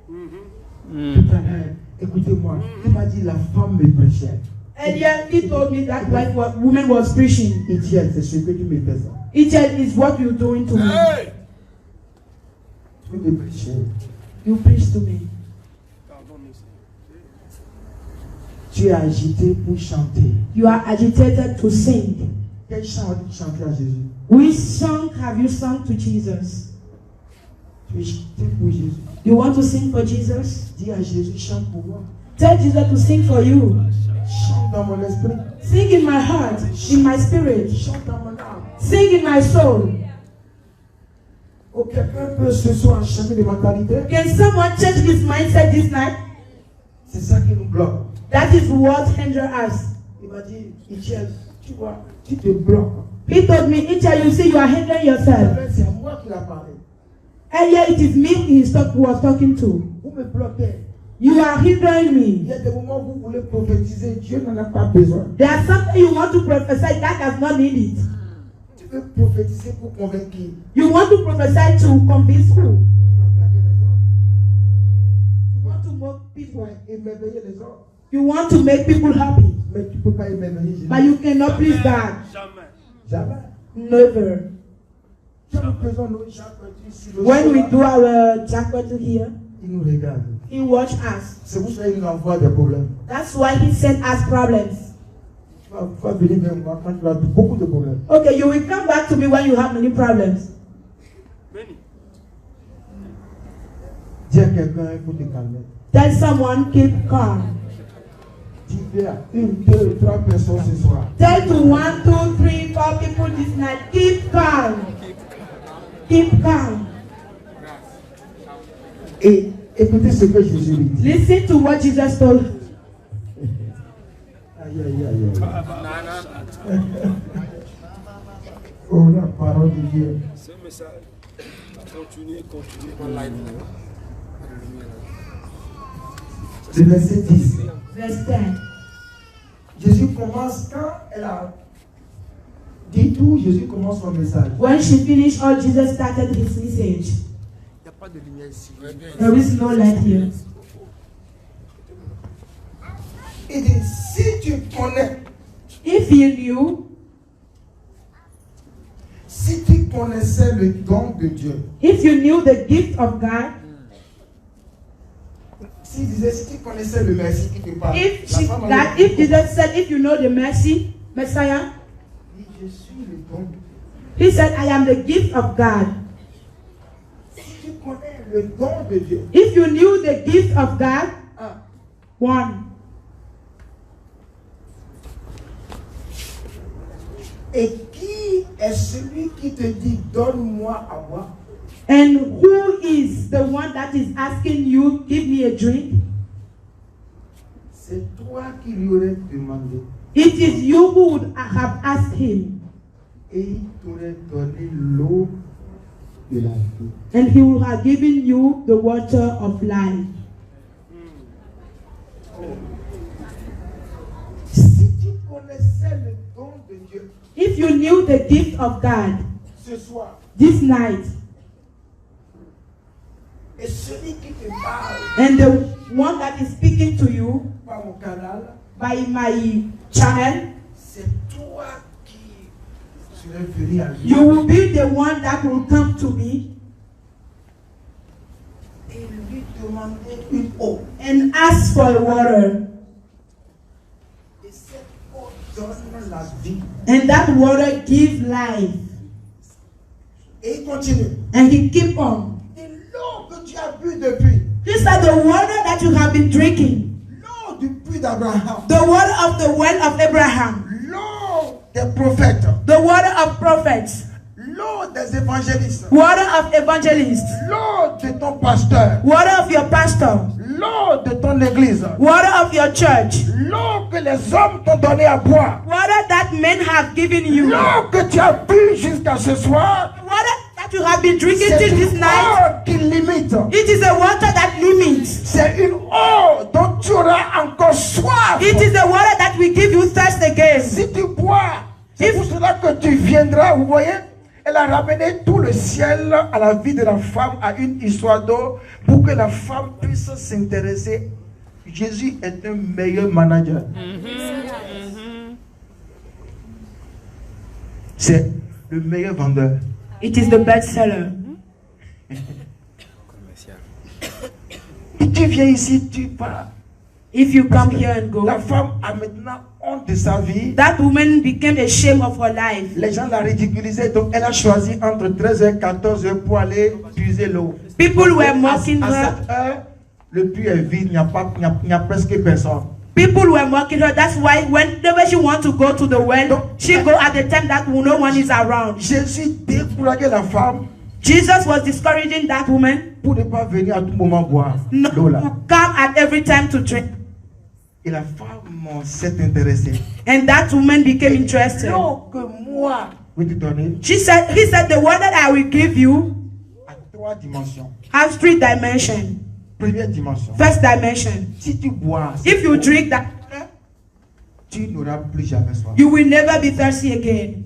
Tout à l'heure, écoutez-moi, il m'a dit la femme me prêchait. Earlier, he told me that woman was preaching. Il dit, c'est ce que tu me fais ça. It is what you're doing to me. Tu me prêcher. You preach to me. Tu es agité pour chanter. You are agitated to sing. Quel chant as-tu chanté à Jésus? Which song have you sung to Jesus? Tu es agité pour Jésus. You want to sing for Jesus? Dis à Jésus, chante pour moi. Tell Jesus to sing for you. Chante dans mon esprit. Sing in my heart, in my spirit. Chante dans mon âme. Sing in my soul. Oh, quelqu'un peut ce soir changer de mentalité? Can someone change his mindset this night? C'est ça qui nous bloque. That is what hinders us. Il m'a dit, Michel, tu vois, tu te bloques. He told me, Icha, you see, you are hindering yourself. C'est à moi qu'il a parlé. Earlier, it is me he was talking to. Vous me bloquez. You are hindering Il me. y a des moments où vous voulez prophétiser, Dieu n'en a pas besoin. There are something you want to prophesy that does not need it. Tu veux prophétiser pour convaincre qui? You want to prophesy to convince who? Tu vas regarder les hommes. You want to mock Tu people. vas émerveiller les hommes. You want to make people happy. Mais tu ne peux pas émerveiller Jésus. But you cannot please God. Jamais. Never. Quand nous faisons nos chakras sur le When we sol, do our chakra here, il nous regarde. he watch us. C'est pour ça qu'il nous envoie des problèmes. That's why he sent us problems. Tu vas venir vers moi quand tu as beaucoup de problèmes. Okay, you will come back to me when you have many problems. Dis à quelqu'un, il faut te calmer. Tell someone, keep calm. Dis bien à 1, 2, 3 personnes ce soir. Tell to 1, 2, 3, 4 people this night, keep calm. Keep calm. Et écoutez ce que Jésus lui dit. Listen to what Jesus told. Aïe, aïe, aïe, aïe. Oh, la parole de Dieu. Ce message, continuez en live. Le verset 10. Verse 10. Jésus commence, quand elle a dit tout, Jésus commence son message. When she finished all, Jesus started his message. Il n'y a pas de lumière ici. There is no light here. Il dit, si tu connais, If you knew, si tu connaissais le don de Dieu, if you knew the gift of God, s'il disait, si tu connaissais le Messie qui te parle, if la femme that avait if Jesus said, if you know the mercy, Messiah, dit, je suis le don de Dieu. he said, I am the gift of God. Si tu connais le don de Dieu, If you knew the gift of God, ah, one. et qui est celui qui te dit, donne-moi à moi? And who is the one that is asking you, give me a drink? C'est toi qui lui aurais demandé. It is you who would have asked him, Et il t'aurait donné l'eau de la vie. and he would have given you the water of life. Si tu connaissais le don de Dieu, If you knew the gift of God ce soir, this night, et celui qui te parle, and one that is speaking to you par mon canal, by my channel, c'est toi qui serais venu à lui you will be the one that will come to me et lui demander une eau. and ask for a water. Et cette eau donne la vie. And that water gives life. Et il continue. And he keep on. Et l'eau que tu as bu depuis, These are the water that you have been drinking. l'eau du puits d'Abraham, The water of the well of Abraham. l'eau des prophètes, The water of prophets. l'eau des évangélistes, Water of evangelists. l'eau de ton pasteur, Water of your pastor. l'eau de ton église, Water of your church. l'eau que les hommes t'ont donné à boire, Water that men have given you. l'eau que tu as bu jusqu'à ce soir. Water that you have been drinking C'est till this une night. eau qui limite. It is a water that limits. C'est une eau dont tu auras encore soif. It is a water that will give you thirst again. Si tu bois, c'est pour cela que tu viendras. Vous voyez, elle a ramené tout le ciel à la vie de la femme, à une histoire d'eau, pour que la femme puisse s'intéresser. Jésus est un meilleur manager. C'est le meilleur vendeur. It is the best seller. Si tu viens ici, tu pars. If you come here and go, La femme a maintenant honte de sa vie. that woman became ashamed of her life. Les gens la ridiculisaient, donc elle a choisi entre 13h et 14h pour aller puiser l'eau. People were À mocking her. cette heure, le puits est vide, il n'y a presque personne. People were mocking her. That's why whenever she wants to go to the well, she go at the time that no one is around. Jésus décourageait la femme Jesus was discouraging that woman pour ne pas venir à tout moment boire not l'eau là. to come at every time to drink. Et la femme s'est intéressée. And that woman became interested. L'eau que moi je vais te donner He said, the water that I will give you à 3 dimensions. has 3 dimensions. Première dimension. First dimension, Si tu bois, if you drink that, tu n'auras plus jamais soif. you will never be thirsty again.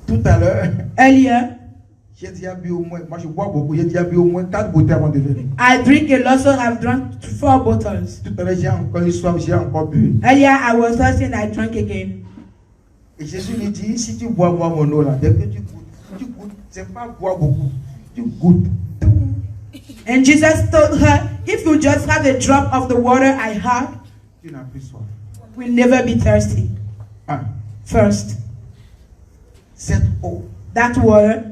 Tout à l'heure, Earlier, j'ai déjà bu au moins, moi je bois beaucoup, j'ai déjà bu au moins 4 bouteilles avant de venir. I drink a lot, so I've drunk 4 bottles. Tout à l'heure, j'ai encore eu soif, j'ai encore bu. Earlier, I was thirsty and I drank again. Et Jésus lui dit, si tu bois moi mon eau là, dès que tu goûtes, c'est pas boire beaucoup, tu goûtes. And Jesus told her, if you just have a drop of the water I have, Tu n'as plus soif. you will never be thirsty. Un, First, cette eau that water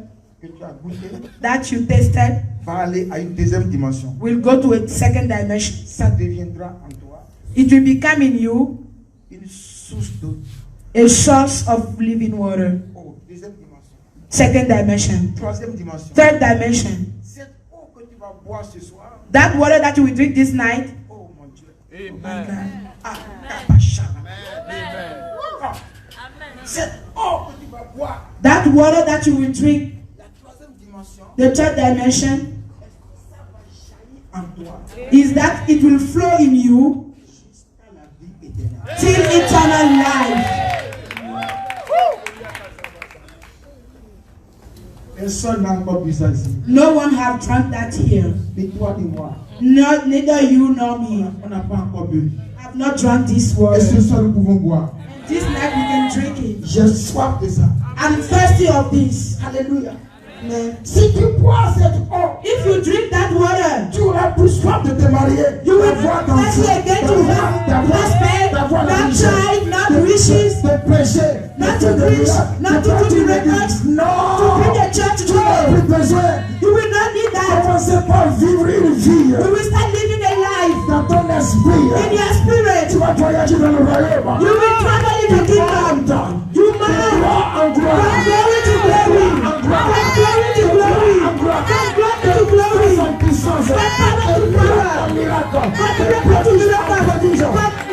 que tu as goûtée that you tasted va aller à une deuxième dimension. will go to a second dimension. Ça deviendra en toi It will become in you une source d'eau. a source of living water. Oh, deuxième dimension. Second dimension. Troisième dimension. Third dimension. Cette eau que tu vas boire ce soir, That water that you will drink this night. oh mon Dieu. Amen. Ah, kabachara. Amen. Ah, cette eau que tu vas boire, That water that you will drink. la troisième dimension, The third dimension ça va jaillir en toi is that it will flow in you jusqu'à la vie éternelle. till eternal life. Personne n'a encore bu ça ici. No one have drunk that here. Ni toi ni moi. No, neither you nor me. On n'a pas encore bu. Have not drunk this Et water. ce soir, nous pouvons boire. This night we can drink it. J'ai soif de ça. I'm thirsty of this. Alléluia. Amen. Si tu bois cette eau, If you drink that water, tu auras plus soif de te marier. you will d'avoir not thirsty d'enfants, again to have prospect, d'avoir la not richesse, child, not riches, de prêcher, not de to faire des preach, miracles, not de to faire do du miracles, miracles. to Non, bring the church tu n'as together. plus besoin. You will not need that. Commencez par vivre une vie You will start living a life dans ton in esprit. your spirit. Tu vas voyager dans le royaume. You will travel in the kingdom. You must En from gloire. glory to glory, from glory to glory, from glory to glory, Sans puissance. from power to power, Miracle. from miracle to miracle, from Tu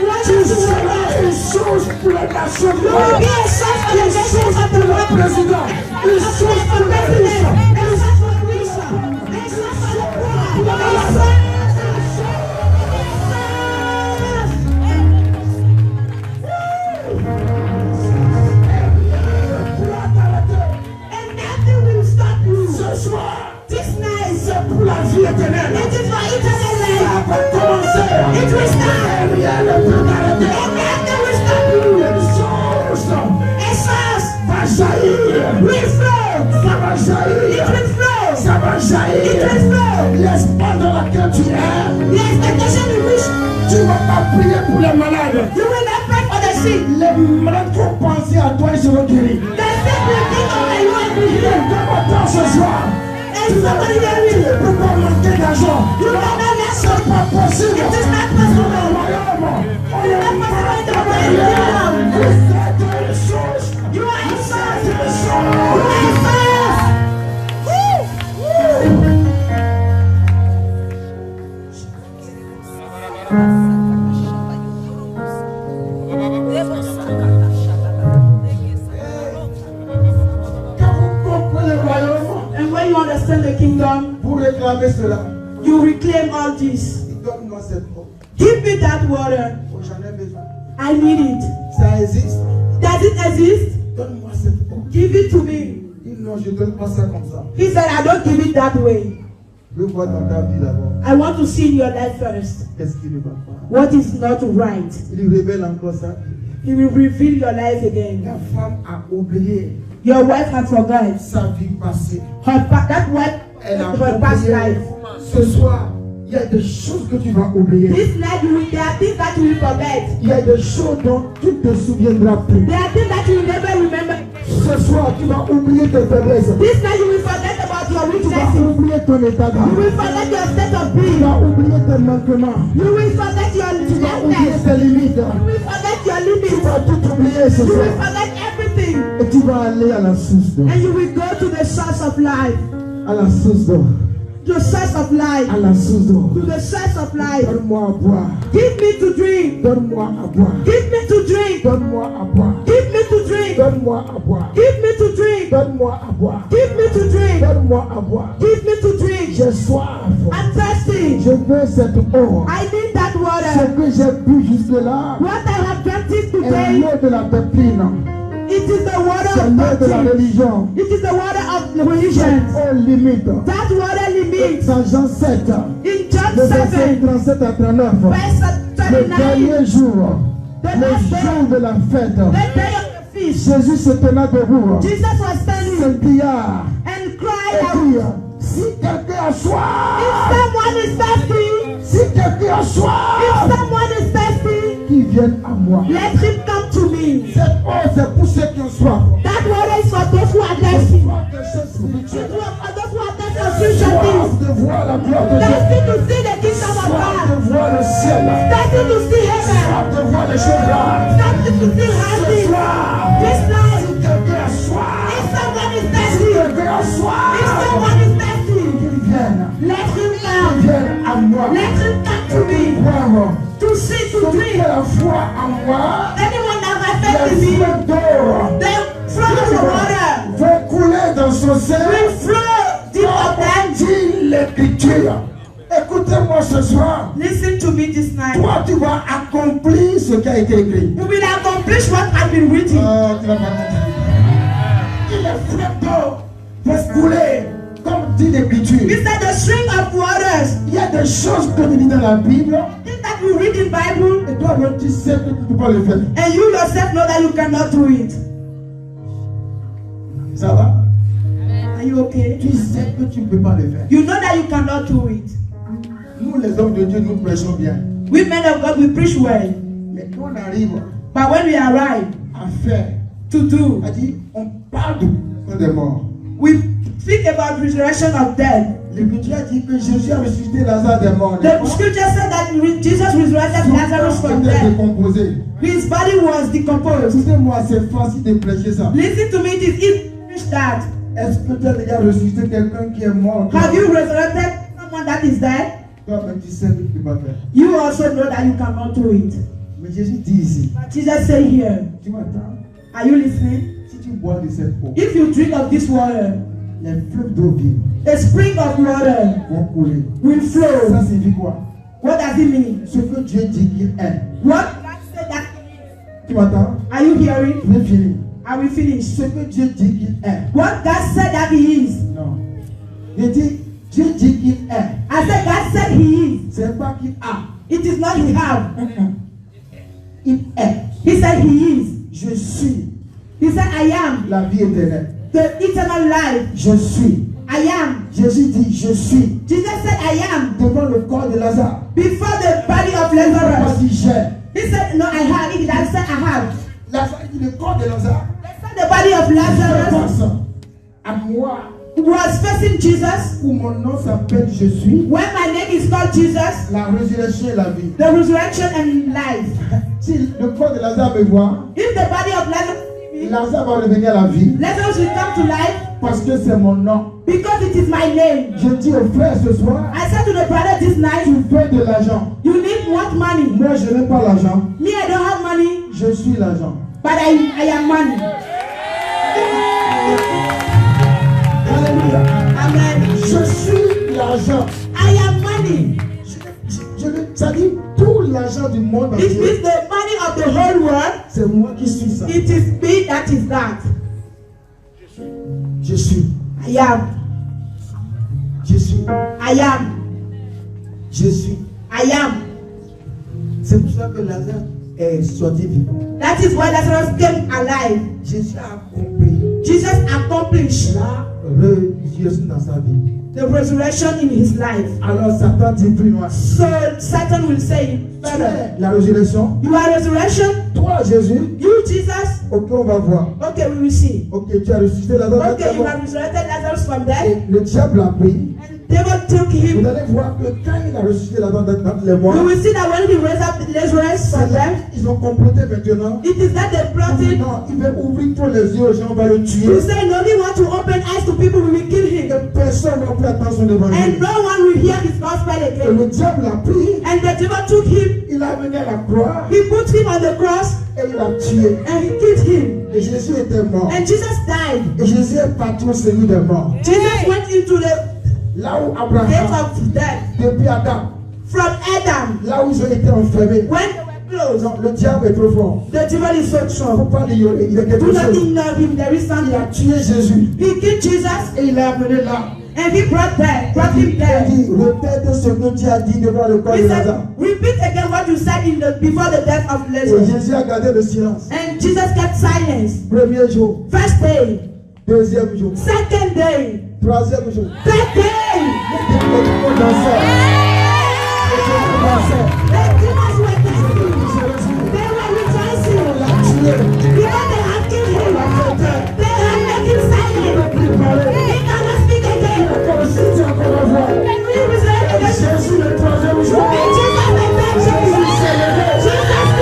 righteous to seras righteous. une source pour la nation. You will be a source for the nations of the world. Président, une A source source pour for la president, nation. a source for wisdom, a source for the poor, a source. And nothing will stop you. Ce soir, This night, c'est pour la vie éternelle. it sick. Les malades vont penser à toi et seront guéris. The sick will think of you and be healed. Attends ce soir. And somebody hear Tu me. ne peux pas manquer d'argent. You cannot let C'est pas possible. It is not possible. On It is not possible in the kingdom. You are in source. You are in source. And when you understand the kingdom, Pour réclamer cela, you reclaim all this. donne-moi cette eau. Give me that water. Oh, j'en ai besoin. I need it. Ça existe. Does it exist? Donne-moi cette eau. Give it to me. Il dit non, je ne donne pas ça comme ça. He said, I don't give it that way. Je veux voir dans ta vie d'abord. I want to see in your life first Qu'est-ce qui ne va pas? what is not right. Il révèle encore ça. He will reveal your life again. La femme a oublié Your wife has forgotten sa vie passée. that wife Elle a her past oublié. life. Ce soir, il y a des choses que tu vas oublier. This night there are things that you will forget. Il y a des choses dont tu ne te souviendras plus. There are things that you will never remember. Ce soir, tu vas oublier tes faiblesses. This night you will forget about your Tu vas weaknesses. oublier ton état You d'âme. will forget your state of Tu being. vas oublier tes manquements. You will forget your Tu vas oublier weakness. tes limites. You will forget your Tu limits. vas tout oublier ce You will soir. forget everything. Et tu vas aller à la source d'eau. And you will go to the source of life. À la source d'eau. The source of life. À la source d'eau. To the source of life. Donne-moi à boire. Give me to drink. Donne-moi à boire. Give me to drink. Donne-moi à boire. Give me to drink. Donne-moi à boire. Give me to drink. Donne-moi à boire. Give me to drink. Donne-moi à boire. Give me to drink. J'ai soif. I'm thirsty. Je veux cette eau. I need that Ce water. que j'ai bu jusque-là What I have drunk it est today, l'eau de la pépine. it is the water C'est of l'eau de la baptism. religion. It is the water of Cette religion. eau limite. That water limits. Dans Jean 7, In John le verset 7, 37 à 39. verse Le 39, dernier jour, the le last day, jour de la fête, the day of the feast, Jésus se tenait debout. Jesus was standing S'écria and et cried out, dit, si quelqu'un a if soif, someone is thirsty, si quelqu'un a if soif, someone is thirsty, qu'il vienne à moi. let him come to me. Cette eau, c'est pour ceux qui ont soif. That water is for those who are thirsty. Soif de choses It spirituelles. was for those who are thirsty of spiritual Soif things. de voir la gloire de Dieu. Thirsty to see the kingdom of Soif God. de voir le ciel. Thirsty to see heaven. Soif de voir les choses rares. Thirsty to see hard Ce things. soir, This night, si quelqu'un a soif, if someone is si thirsty, quelqu'un a if soif, someone is thirsty, qu'il vienne. let him Qu'il come. vienne à moi. Let him come to me. Boire. To see, to Celui drink. qui a la foi en moi, Anyone that has les faith in me, fleuves d'eau the flow of water vont couler dans son sein. will flow deep of them. Dit l'Écriture. Écoutez-moi ce soir. Listen to me this night. Toi, tu vas accomplir ce qui a été écrit. You will accomplish what has been written. Tu vas pas t'entendre. Et les fleuves d'eau vont couler, comme dit l'Écriture. He said the string of waters. Il y a des choses que tu lis dans la Bible, Things that we read in Bible, et toi-même, tu sais que tu ne peux pas le faire. and you yourself know that you cannot do it. Ça va? Are you okay? Tu sais que tu ne peux pas le faire. You know that you cannot do it. Nous, les hommes de Dieu, nous prêchons bien. We men of God, we preach well. Mais quand on arrive But when we arrive à faire, to do, on parle des morts. we speak about resurrection of death. L'Écriture a dit que Jésus a ressuscité Lazare des morts. The scripture said that Jesus resurrected Lazarus from était death. décomposé. His body was decomposed. Écoutez-moi, c'est facile de prêcher ça. Listen to me, it is easy to preach that. Est-ce que tu as déjà ressuscité quelqu'un qui est mort? Have you resurrected someone that is dead? Toi, mais tu sais que tu ne peux pas faire. You also know that you cannot do it. Mais Jésus dit ici, But Jesus said here, tu m'entends? are you listening? Si tu bois de cette eau, If you drink of this water, les fleuves d'eau vive a spring of water vont couler. will Ça flow. signifie quoi? What does it mean? Ce que Dieu dit qu'il est. What God said that. Tu m'entends? Are you hearing? Je vais finir. I will finish. Ce que Dieu dit qu'il est. What God said that He is. Non. Il dit, Dieu dit qu'il est. I said God said He is. C'est pas qu'il a. It is not He have. Il est. He said He is. Je suis He said I am la vie éternelle. the eternal life. Je suis. I am. Jésus dit, je suis. Jesus said I am Devant le corps de Lazare. before the body of Il n'a pas Lazarus. dit j'ai. He didn't say, no, I have. He didn't say, I have. Lazare dit le corps de Lazare. They said the body of Lazarus Pense à moi. was facing Jesus. Où mon nom s'appelle Je suis. When my name is called Jesus, La résurrection et la vie. the resurrection and life. Si le corps de Lazare me voit, If the body of Lazarus see me, Lazare va revenir à la vie. Lazarus will come to life Parce que c'est mon nom. because it is my name. Je dis aux frères ce soir, I said to the brother this night, tu veux de l'argent. you need what money? Moi, je n'ai pas l'argent. Me, I don't have money, Je suis l'argent. but I am money. Alléluia. Amen. Je suis l'argent. I am money. Ça dit tout l'argent du monde It entier. is the money of the whole world. C'est moi qui suis ça. It is me that is that. Je suis. I am. Je suis. I am. Je suis. I am. C'est pour ça que Lazare est sorti vivant. That is why Lazarus came alive. Jésus a compris Jesus accomplished la résurrection dans sa vie. the resurrection in his life. Alors Satan dit plus loin. So Satan will say, Tu further, es la résurrection. you are resurrection, Toi, Jésus. you Jesus. Ok, on va voir. Okay, we will see. Ok, tu as ressuscité Lazare. Okay, you have resurrected Lazarus from Et death, le diable a pris. and devil took Vous him. allez voir que quand il a ressuscité Lazare dans les We morts, will see that when he raised up Lazarus from death, ils ont comploté maintenant. it is that they plotted. Non, il veut ouvrir tous les yeux aux gens, on va le We tuer. say no one want to open eyes to people, we will kill him. Et personne ne va faire attention devant And lui. no one will hear his gospel Et again. le diable a pris, And the devil took him, il a amené à la croix he put him on the cross, et il a tué. and he killed him. Et Jésus était mort. And Jesus died. Et Jésus est parti au Seigneur des morts. Jesus went into the Là où gate Abraham, of death depuis Adam, from Adam. là où ils ont été enfermés, When they were closed, non, le diable est trop fort. the devil is so Il ne faut strong. pas l'ignorer. Il est Do quelque not chose. ignore him. There is Il a something. tué Jésus He killed Jesus, et il l'a amené là. and he brought him Il there. dit, répète ce que tu as dit devant le corps He de said, Lazare. repeat again what you said before the death of Et Lazarus. Jésus a gardé le silence. And Jesus kept silence. Premier jour, First day, deuxième jour, second day, troisième jour. third day. Les démons dansaient. Les démons dansaient. The demons were dancing. They were rejoicing. Because they had killed him. They had made him silent. He cannot speak again. And we resurrected the Jésus le troisième jour. And Jesus the third day. Jesus Christ.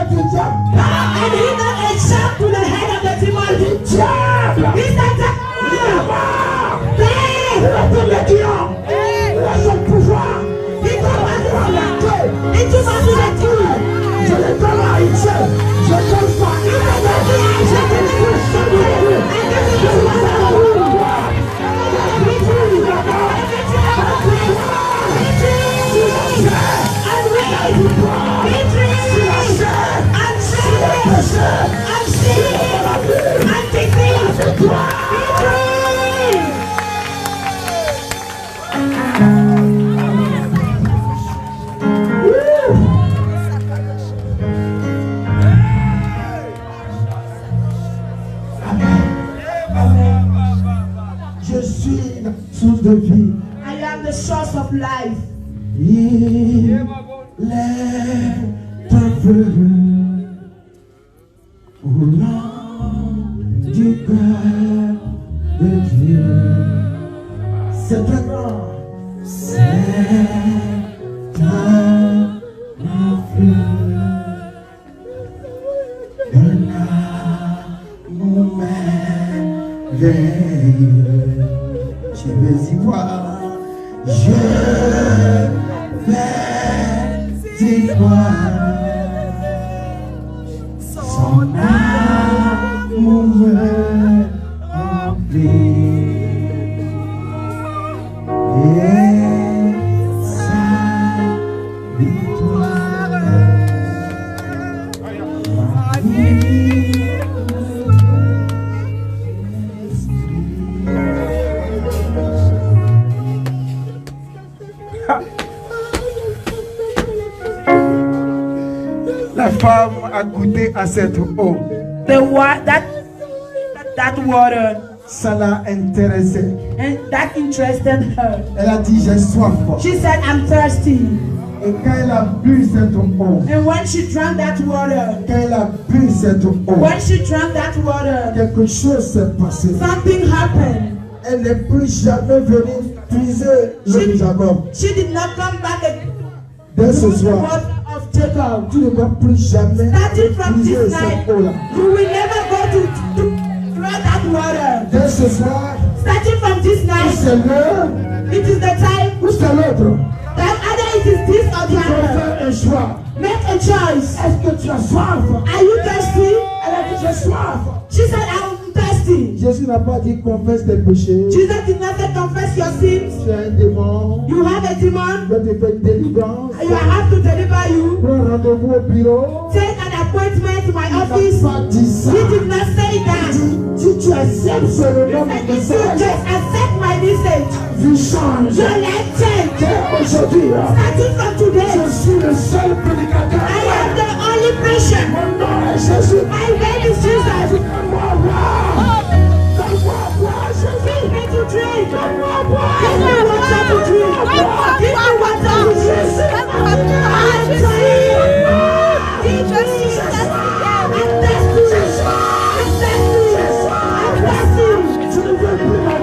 And he got a shot to the head of the demon. He said, he took us to the tomb. Je suis la source de vie. I am the source of life. Il est un feu au nom du cœur de Dieu. C'est très grand. C'est un feu. Un amour merveilleux. Je vais y voir. Je vais y voir son amour rempli. femme a goûté à cette eau. That water, Ça l'a intéressée. and that interested her. Elle a dit j'ai soif. She said, I'm thirsty. Et quand elle a bu cette eau, And when she drank that water, quand elle a bu cette eau, when she drank that water, quelque chose s'est passé. something happened. Elle n'est plus jamais venue puiser le Jacob. She did not come back again. Dès ce The soir, water of Jacob. tu ne vas plus jamais Starting from puiser this night, cette eau-là. you will never go to draw that water. Dès ce soir, Starting from this ou night, c'est l'un it is the time ou c'est l'autre. that either it is this or Tu the dois other. faire un choix. Make a choice. Est-ce que tu as soif? Are you thirsty? Elle a dit j'ai soif. She said, I'm thirsty. Jésus n'a pas dit confesse tes péchés. Jesus did not say confess your sins. Tu as un démon. You have a demon. Tu dois te faire délivrance. I have to deliver you. Prends rendez-vous au bureau. Take an appointment to my Il n'a office. pas dit ça. He did not say that. Si tu acceptes seulement mon And if you message, just accept my message, vie change. your life change. Dès aujourd'hui, Starting from today, je suis le seul prédicateur. I am the only preacher. Mon nom est Jésus. My name is Jesus. Donne-moi à boire. Donne-moi à boire, Jésus. Give me to drink. Donne-moi à boire. Give me water to drink. Give me water to drink. I'm tired. I'm thirsty. I'm thirsty. I'm thirsty. Tu ne veux plus la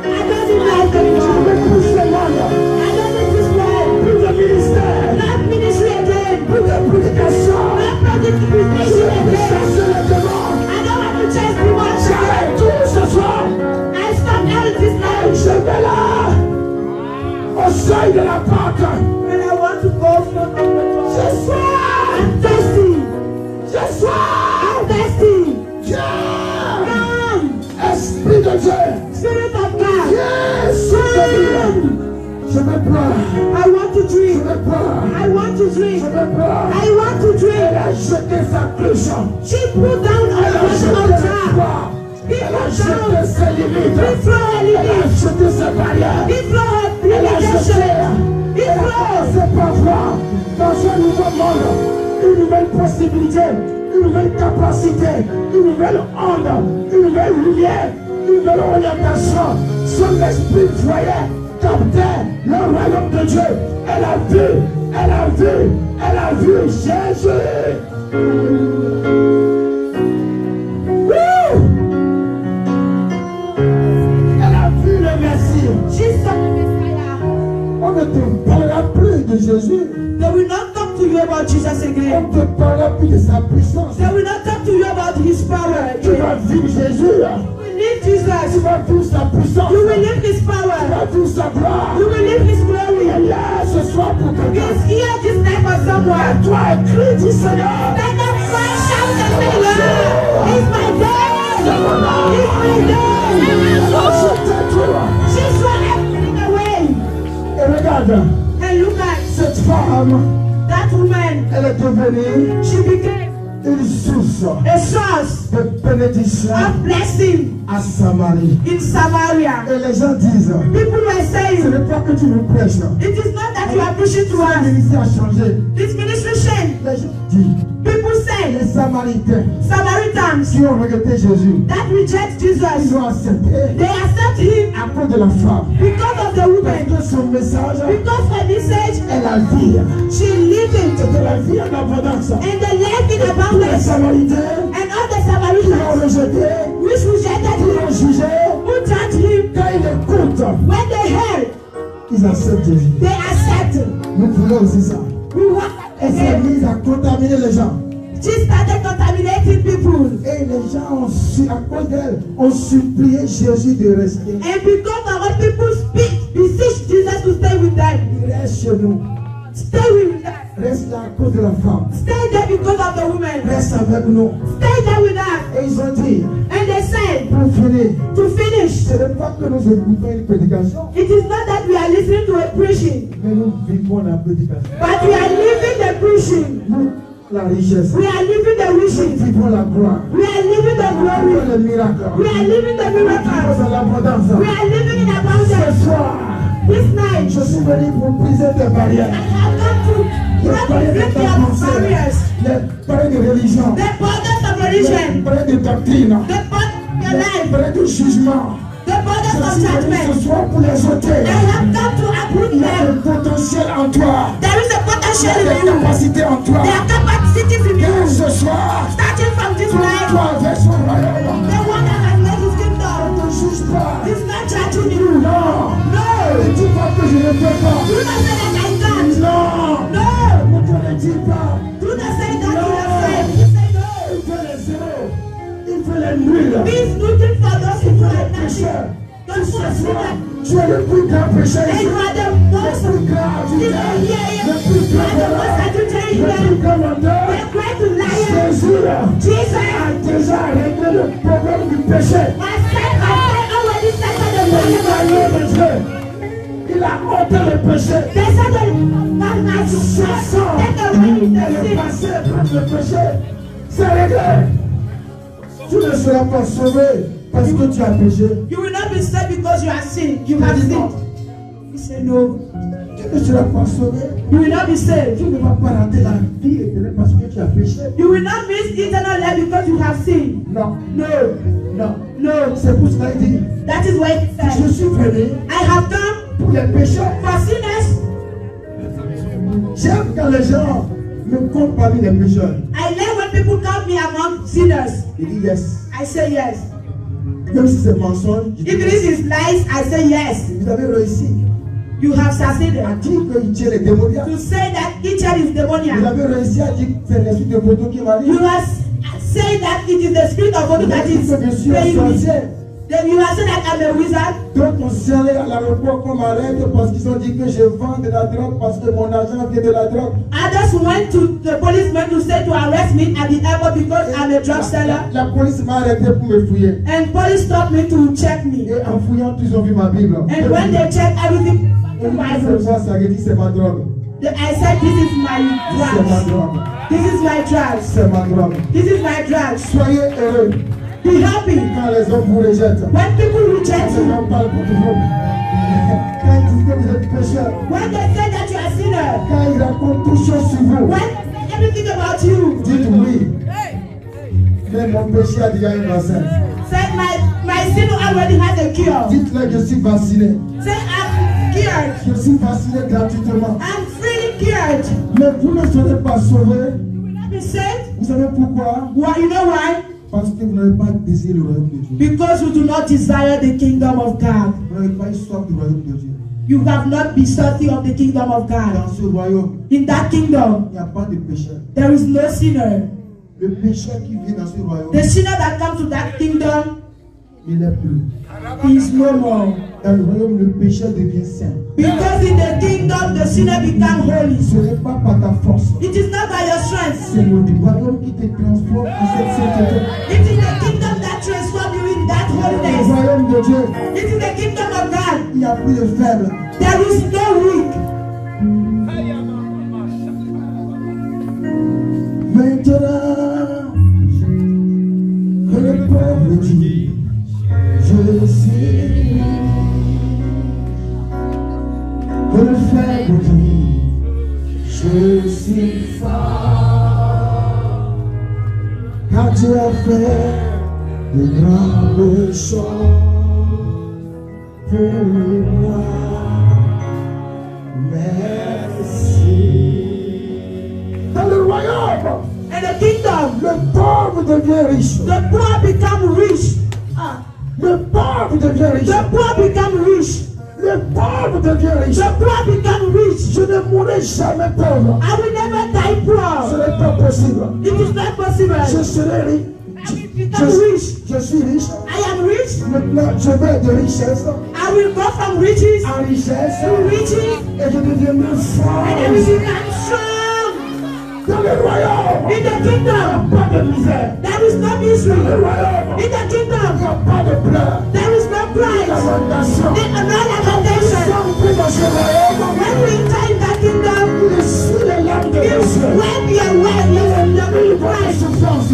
I don't need life anymore. plus ce monde. I don't need this life. Plus de ministère. Not ministry again. Plus de prédication. Not preaching Je veux again. chasser les démons. I don't want to chase demons. J'arrête tout ce soir. I stop all this life. Je vais là. Au seuil de la porte. And I want to go from the Je sois. I'm thirsty. Je sois. I'm thirsty. Viens. Come. Esprit de Dieu. Spirit of God. Viens sur ta vie. Come. Je veux boire. I want to Je drink. veux boire. I want to drink. Je veux boire. I want to Elle drink. a jeté sa cruche. She put down Elle her a jeté le altar. poids. He Elle a put jeté down. ses limites. He threw her Elle a limits. jeté ses barrières. He threw her Elle a jeté. limitation. He Elle a threw. commencé par voir dans un nouveau monde, une nouvelle possibilité, une nouvelle capacité, une nouvelle onde, une nouvelle lumière, une nouvelle orientation. Son esprit voyait, captait le royaume de Dieu. Elle a vu, elle a vu, elle a vu Jésus. Wouh! Elle a vu le Messie. She saw the Messiah. On ne te parlera plus de Jésus. They will not talk to you about Jesus On again. ne te parlera plus de sa puissance. They will not talk to you about his power Tu vas again. vivre Jésus. You will live Tu Jesus. vas vivre sa puissance. You will live his Tu power. vas vivre sa gloire. You will live his glory. Et là, ce soir pour quelqu'un. He's here this night for someone. Toi, crie, dis Seigneur. Stand up, cry, shout and say, Lord, it's my day. It's my day. Je t'attends. She threw everything away. Et regarde, And look at cette femme, that woman. elle est devenue She became une source a source de bénédiction of blessing à Samarie. in Samaria. Et les gens disent, People were ce saying, n'est pas que tu nous prêches. it is not that you are pushing to Le us. ministère a changé. This ministry changed. Les gens disent, People les say, Samaritains Samaritans qui ont rejeté Jésus, that reject ils Jesus, ont accepté they accept him à cause de la femme. because of the Parce woman. que son message Because her message, est la vie. she lived it. C'était la vie en abondance. And they left in Les abundance. Samaritains And all the qui l'ont Samaritans rejeté, which rejected qui l'ont him, jugé, who judged him, quand ils écoutent, when they heard, ils acceptent Jésus. they accepted. Nous voulons aussi ça. We want Elle s'est mise à contaminer les gens. She started contaminating people. Et les gens, à cause d'elle, ont supplié Jésus de rester. And because of what people speak, beseech Jesus to stay with them. Il reste chez nous. Stay with us. Reste là à cause de la femme. Stay there because of the woman. Reste avec nous. Stay there with us. Et ils ont dit, And they said, pour finir, to finish, ce n'est pas que nous écoutons une prédication, it is not that we are listening to a preaching, mais nous vivons la prédication. but we are living the preaching. Nous, la richesse. We are living the Nous wishing. vivons la gloire. We are living the Nous glory. vivons le miracle. We are living the Nous vivons miracles. dans l'abondance. We are living in Ce abundance. soir, This night, je suis venu pour briser tes barrières. I have come to Les break barrières de the ta pensée. barriers. Les barrières parler de doctrine. The body of your life. Parler de jugement. The body of judgment. Ce soir pour les ôter. I have come to uproot Il y a them. un potentiel en toi. There is a Il y potential a in des you. capacités en toi. There are capacities in Et you. ce soir, Starting from this night, toi avec son royaume. the one that has made his Ne kingdom juge pas. is not judging you. Non. No. Ne dis pas que je ne peux pas. Do not say that I can't. Non. No. Ne te le dis pas. Do not say that No. you are afraid. You say no. Il fait les zéros. Il fait les nuls. He's looking for those Il people fait like les nothing. pécheurs. Those who are sinners. Tu es le plus grand pécheur And ici. you are the most Le plus grand sinner adultère. here. Le plus You grand are the most voleur. adulterous Le man. plus grand menteur. The great liar. Jésus Jesus. a déjà réglé le problème du péché. My friend already settled the Il a problem. le péché. Il a ôté le péché. They said that God has Ce sang take away est the sin. passé par le péché. C'est réglé. Tu ne seras pas sauvé parce que tu as péché. You will not be saved because you are sinned. You have sinned. He said no. Tu ne seras pas sauvé. You will not be saved. Tu ne vas pas rater la vie éternelle parce que tu as péché. You will not miss eternal life because you have sinned. Non, No. non. No. C'est pour cela qu'il dit, That is why he je said, suis venu I have come pour les pécheurs. for sinners. J'aime quand les gens me comptent parmi les pécheurs. I like when people count me among sinners. Il dit yes. I say yes. Même si c'est mensonge, je dis If it yes. is lies, I say yes. Vous avez réussi You have à succeeded. dire qu'il tient les démoniaques. To say that each is Vous demoniac. avez réussi à dire que c'est l'esprit de photo qui m'a dit. You have say that it is the spirit of God that is Que je suis un praying me. sorcier. Then you have said that I'm a wizard. D'autres ont serré à l'aéroport qu'on m'arrête parce qu'ils ont dit que je vends de la drogue parce que mon argent vient de la drogue. Others went to the policeman to say to arrest me at the airport because I'm a drug seller. La police m'a arrêté pour me fouiller. And police stopped me to check me. Et en fouillant, ils ont vu ma Bible. And when they checked everything, Et c'est quoi ça? J'ai dit c'est ma drogue. I said, this is my C'est ma drugs. drogue. This is my drugs. C'est ma drogue. This is my drugs. Soyez heureux Be happy. quand les hommes vous rejettent. When people Quand reject les you, gens parlent contre vous. Quand ils disent que vous êtes pécheur. when they say that you are a sinner, Quand ils racontent toutes choses sur vous. when they say everything about you, Dites oui. Mais mon péché a déjà une vaccin. say my sin already has a cure. Dites-leur que je suis vacciné. Say I'm cured. Je suis vacciné gratuitement. I'm freely cured. Mais vous ne serez pas sauvés. You will not be saved. Vous savez pourquoi? Why? You know why? Parce que vous n'avez pas désiré le royaume de Dieu. Because you do not desire the kingdom of God. Vous n'avez pas eu soif du royaume de Dieu. You have not been thirsty of the kingdom of God. Dans ce royaume, In that kingdom, il n'y a pas de pécheur. there is no sinner. Le pécheur qui vit dans ce royaume, The sinner that comes to that kingdom il n'est plus. is no more. Dans le royaume, le pécheur devient saint. Because in the kingdom, the sinner become holy. Ce n'est pas par ta force. It is not by your strength. C'est le royaume qui te transforme en cette sainteté. It is the kingdom that transforms you in that Le holiness. royaume de Dieu, It is the kingdom of God. il n'y a plus de faibles. There is no weak. Maintenant que le pauvre dit, je suis. Que le faible dit, je suis fort. Car Dieu a fait de grandes choses pour moi. Merci. Dans le royaume, And the kingdom, le pauvre devient riche. the poor become rich. Le pauvre devient riche. The poor become rich. Le pauvre devient riche. The poor become rich. Je ne mourrai jamais pauvre. I will never die Ce poor. n'est pas possible. It is not possible. Je serai riche. I will become rich. Je suis riche. I am rich. Maintenant, je vais de richesse I will go from riches en richesse to riches, et je deviendrai fort. and I will become strong. Dans le royaume, In the kingdom, pas de misère. there is no Dans le misery. royaume, In the kingdom, pas de pleurs. there is no price. Lamentation. There is no lamentation. Sommes dans ce royaume. When we enter in that kingdom, Il essuie les larmes de you nos yeux. wipe your way, you will not be price. Souffrance.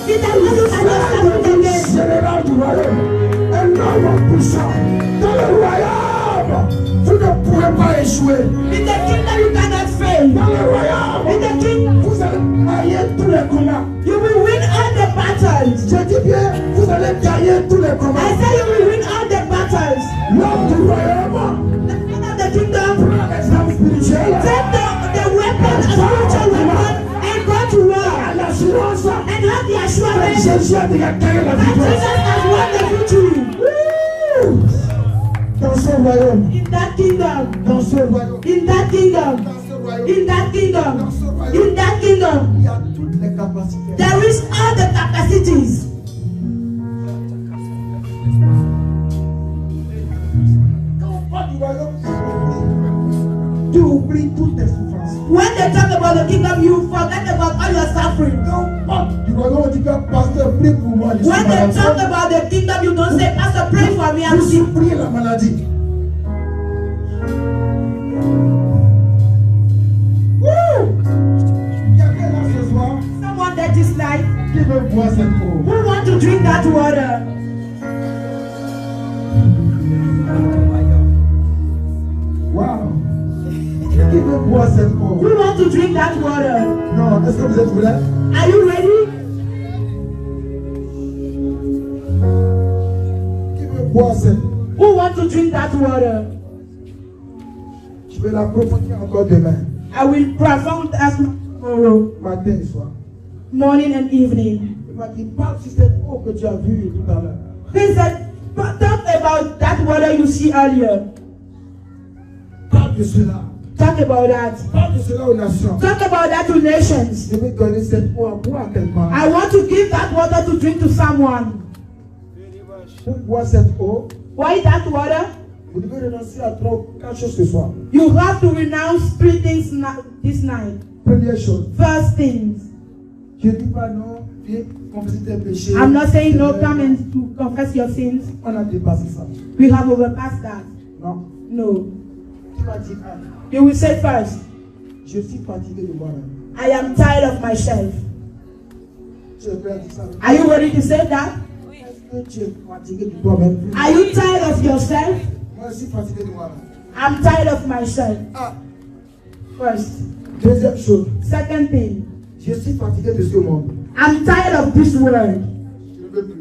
In the middle of the suffering again. Général du royaume, un homme puissant. Dans le royaume, vous ne pourrez pas échouer. In the kingdom, you cannot fail. Dans le royaume, In the kingdom, vous allez gagner tous les combats. you will win all the battles. Dieu gagner tous les combats. I say you will win all the battles. L'homme du royaume. The man of the kingdom. Prends les armes spirituelles. Take the weapon, a spiritual weapon, and go to war. L'assurance. And have the assurance Jésus a déjà gagné la that victoire. Jesus has won the victory. Dans son royaume. In that kingdom. Dans son royaume. In that kingdom. Dans son royaume. In that kingdom. Dans son royaume. In that kingdom. Il y a toutes les capacités. There is all the capacities. Quand on parle du royaume, tu oublies toutes tes souffrances. When they talk about the kingdom, you forget about all your suffering. Quand on parle du royaume, tu dis pasteur, prie pour moi. Je suis When they malade. talk about the kingdom, you don't say, Pastor, pray for me. I'm Vous sick. souffrez la maladie. Il y a quelqu'un là ce soir Someone that is like, qui veut boire cette eau. who want to drink that water? Wow. Qui veut boire cette eau? Who want to drink that water? Non, est-ce que vous êtes prêts? Are you ready? Qui veut boire cette eau? Who want to drink that water? Je vais l'approfondir encore demain, I will perform as tomorrow, matin et soir. morning and evening. Il m'a dit, parle sur cette eau que tu as vue tout à l'heure. He said, talk about that water you see earlier. Parle de cela. Talk about that. Parle de cela aux nations. Talk about that to nations. Je vais donner cette eau à boire à quelqu'un. I want to give that water to drink to someone. Pour boire cette eau, Why that water? vous devez renoncer à 3 ou 4 choses ce soir. You have to renounce 3 things this night. Première chose, First things. je ne dis pas non, viens confesser tes péchés. I'm not saying no, come and to confess your sins. On a dépassé ça. We have overpassed that. Non. No. Tu vas dire, ah, You will say first, je suis fatigué de moi-même. I am tired of myself. Tu es prêt à dire ça? Are you ready to say that? Est-ce que tu es fatigué de toi-même? Are you tired of yourself? Moi, je suis fatigué de moi-même. I'm tired of myself. Ah, First. deuxième chose, Second thing, je suis fatigué de ce monde. I'm tired of this world. Je ne veux plus.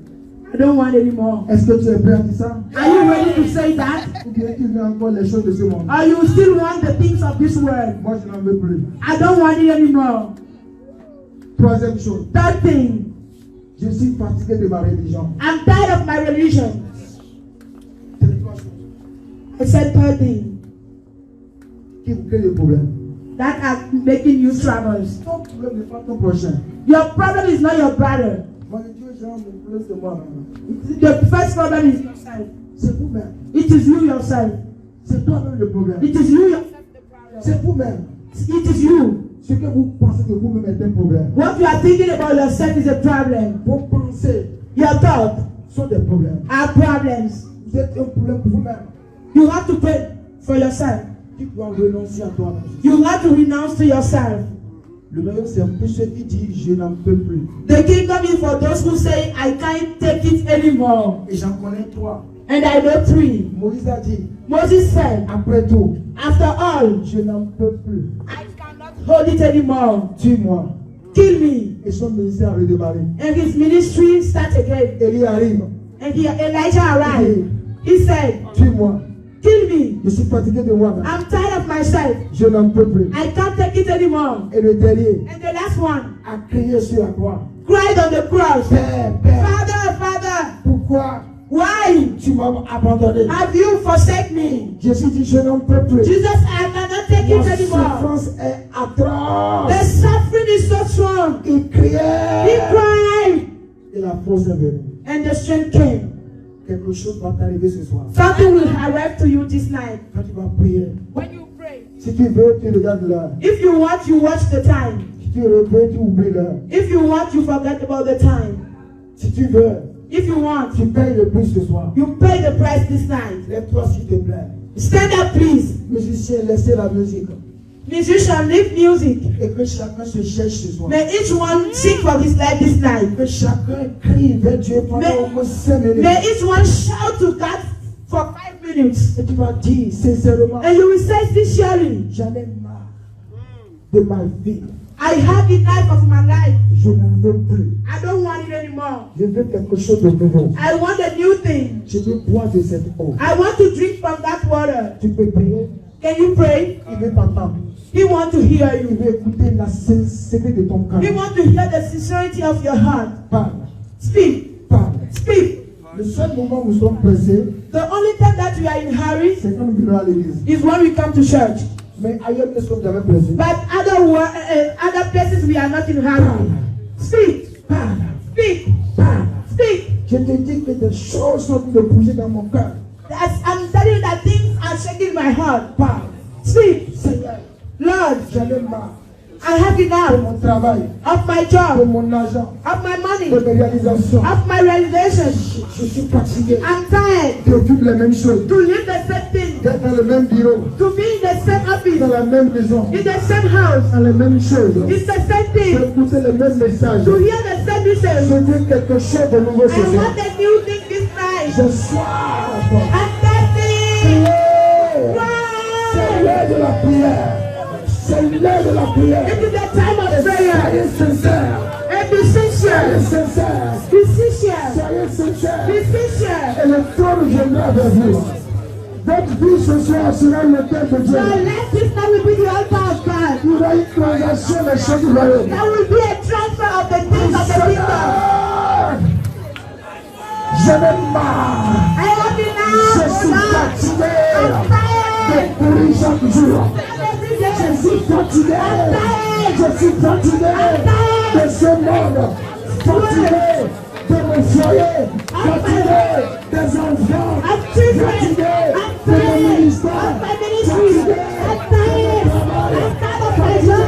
I don't want anymore. Est-ce que tu es prêt à dire ça? Are you ready to say that? Ou bien tu veux encore les choses de ce monde? Or you still want the things of this world? Moi, je n'en veux plus. I don't want it anymore. Troisième chose, Third thing, je suis fatigué de ma religion. I'm tired of my religion. C'est les 3 choses I said third thing, qui vous créent des problèmes. that are making you troubles. Ton problème n'est pas ton prochain. Your problem is not your brother. Moi, je dis aux gens, mon problème, c'est moi-même. The first problem is yourself. C'est vous-même. It is you yourself. C'est toi-même le problème. It is you yourself the problem. C'est vous-même. It is you. Ce que vous pensez que vous-même est un problème. What you are thinking about yourself is a problem. Vos pensées Your thoughts sont des problèmes. are problems. Vous êtes un problème pour vous-même. You have to pray for yourself. Tu dois renoncer à toi-même. You have to renounce to yourself. Le royaume, c'est pour ceux qui disent, je n'en peux plus. The kingdom is for those who say, I can't take it anymore. Et j'en connais 3. And I know 3. Moïse a dit, Moses said, après tout, after all, je n'en peux plus. I cannot hold it anymore. Tue-moi. Kill me. Et son ministère a redémarré. And his ministry starts again. Élie arrive. And Elijah arrived. He said, Tue-moi. kill me. Je suis fatigué de moi-même. I'm tired of myself. Je n'en peux plus. I can't take it anymore. Et le dernier And the last one a crié sur la croix. cried on the cross, Père, Père, Father, Father, pourquoi why tu m'as abandonné? have you forsaken me? Jésus dit, je n'en peux plus. Jesus, I cannot take La it anymore. souffrance est The atroce. suffering is so strong. Il He criait. cried, Et la force est venue. and the strength came. Quelque chose va t'arriver ce soir. Something will arrive to you this night. Quand tu vas prier, When you pray, si tu veux, tu regardes l'heure. if you want, you watch the time. Si tu veux, tu oublies l'heure. If you want, you forget about the time. Si tu veux, If you want, tu payes le prix ce soir. you pay the price this night. Lève-toi s'il te plaît. Stand up, please. Musicien, laissez la musique. Musician, leave music. Et que chacun se cherche ce soir. May each one seek for his life this night. Que chacun crie vers Dieu pendant Mais- au moins 5 minutes. May each one shout to God for 5 minutes. Et tu vas dire sincèrement, And you will say sincerely, j'en ai marre de ma vie. I have enough of my life. Je n'en veux plus. I don't want it you anymore. Je veux quelque chose de nouveau. I want a new thing. Je veux boire de cette eau. I want to drink from that water. Tu peux prier. Can you pray? Il veut t'entendre. He wants to hear Il you. veut écouter la sincérité de ton cœur. He wants to hear the sincerity of your heart. Parle. Speak. Parle. Speak. Le seul moment où nous sommes pressés, The only time that we are in hurry c'est quand nous venons à l'église. is when we come to church. Mais ailleurs, nous sommes jamais pressés. But other places we are not in hurry. Speak. Parle. Speak. Parle. Speak. Je te dis que des choses sont en train de bouger dans mon cœur. I'm telling you that things are shaking my heart. Parle. Speak. Seigneur, Lord, j'en ai marre I have de enough mon travail, of my de job, mon argent, of my money, de mes réalisations. of my realization. Je suis fatigué I'm tired de toutes les mêmes choses. to live the same thing, D'être dans le même bureau, to be in the same dans office, la même maison, in the same house, dans les mêmes choses. it's the same thing, D'écouter les mêmes messages. to hear the same message. Je veux quelque chose de nouveau ce I soir. want a new thing this night. Je soif. I'm thirsty. C'est l'heure de la prière. C'est l'heure de la prière. It is the time of prayer. Soyez sincère. And be Soyez sincere. sincère. Be sincere. Soyez sincère. Be sincere. Et le trône viendra vers vous. Votre vie ce soir sera le thème de Dieu. Your life this night will be the altar of God. Il y aura une transaction des choses du royaume. There will be a transfer of the things of the kingdom. J'en ai marre. I have Je enough. suis Lord. fatigué I'm tired. de courir chaque jour. Every Je day. suis fatigué. Je suis fatigué de ce monde. Fatigué de mon foyer. Fatigué des enfants. I'm children. Fatigué I'm de mon tired ministère. of my ministry. Fatigué I'm tired. I'm tired of my job.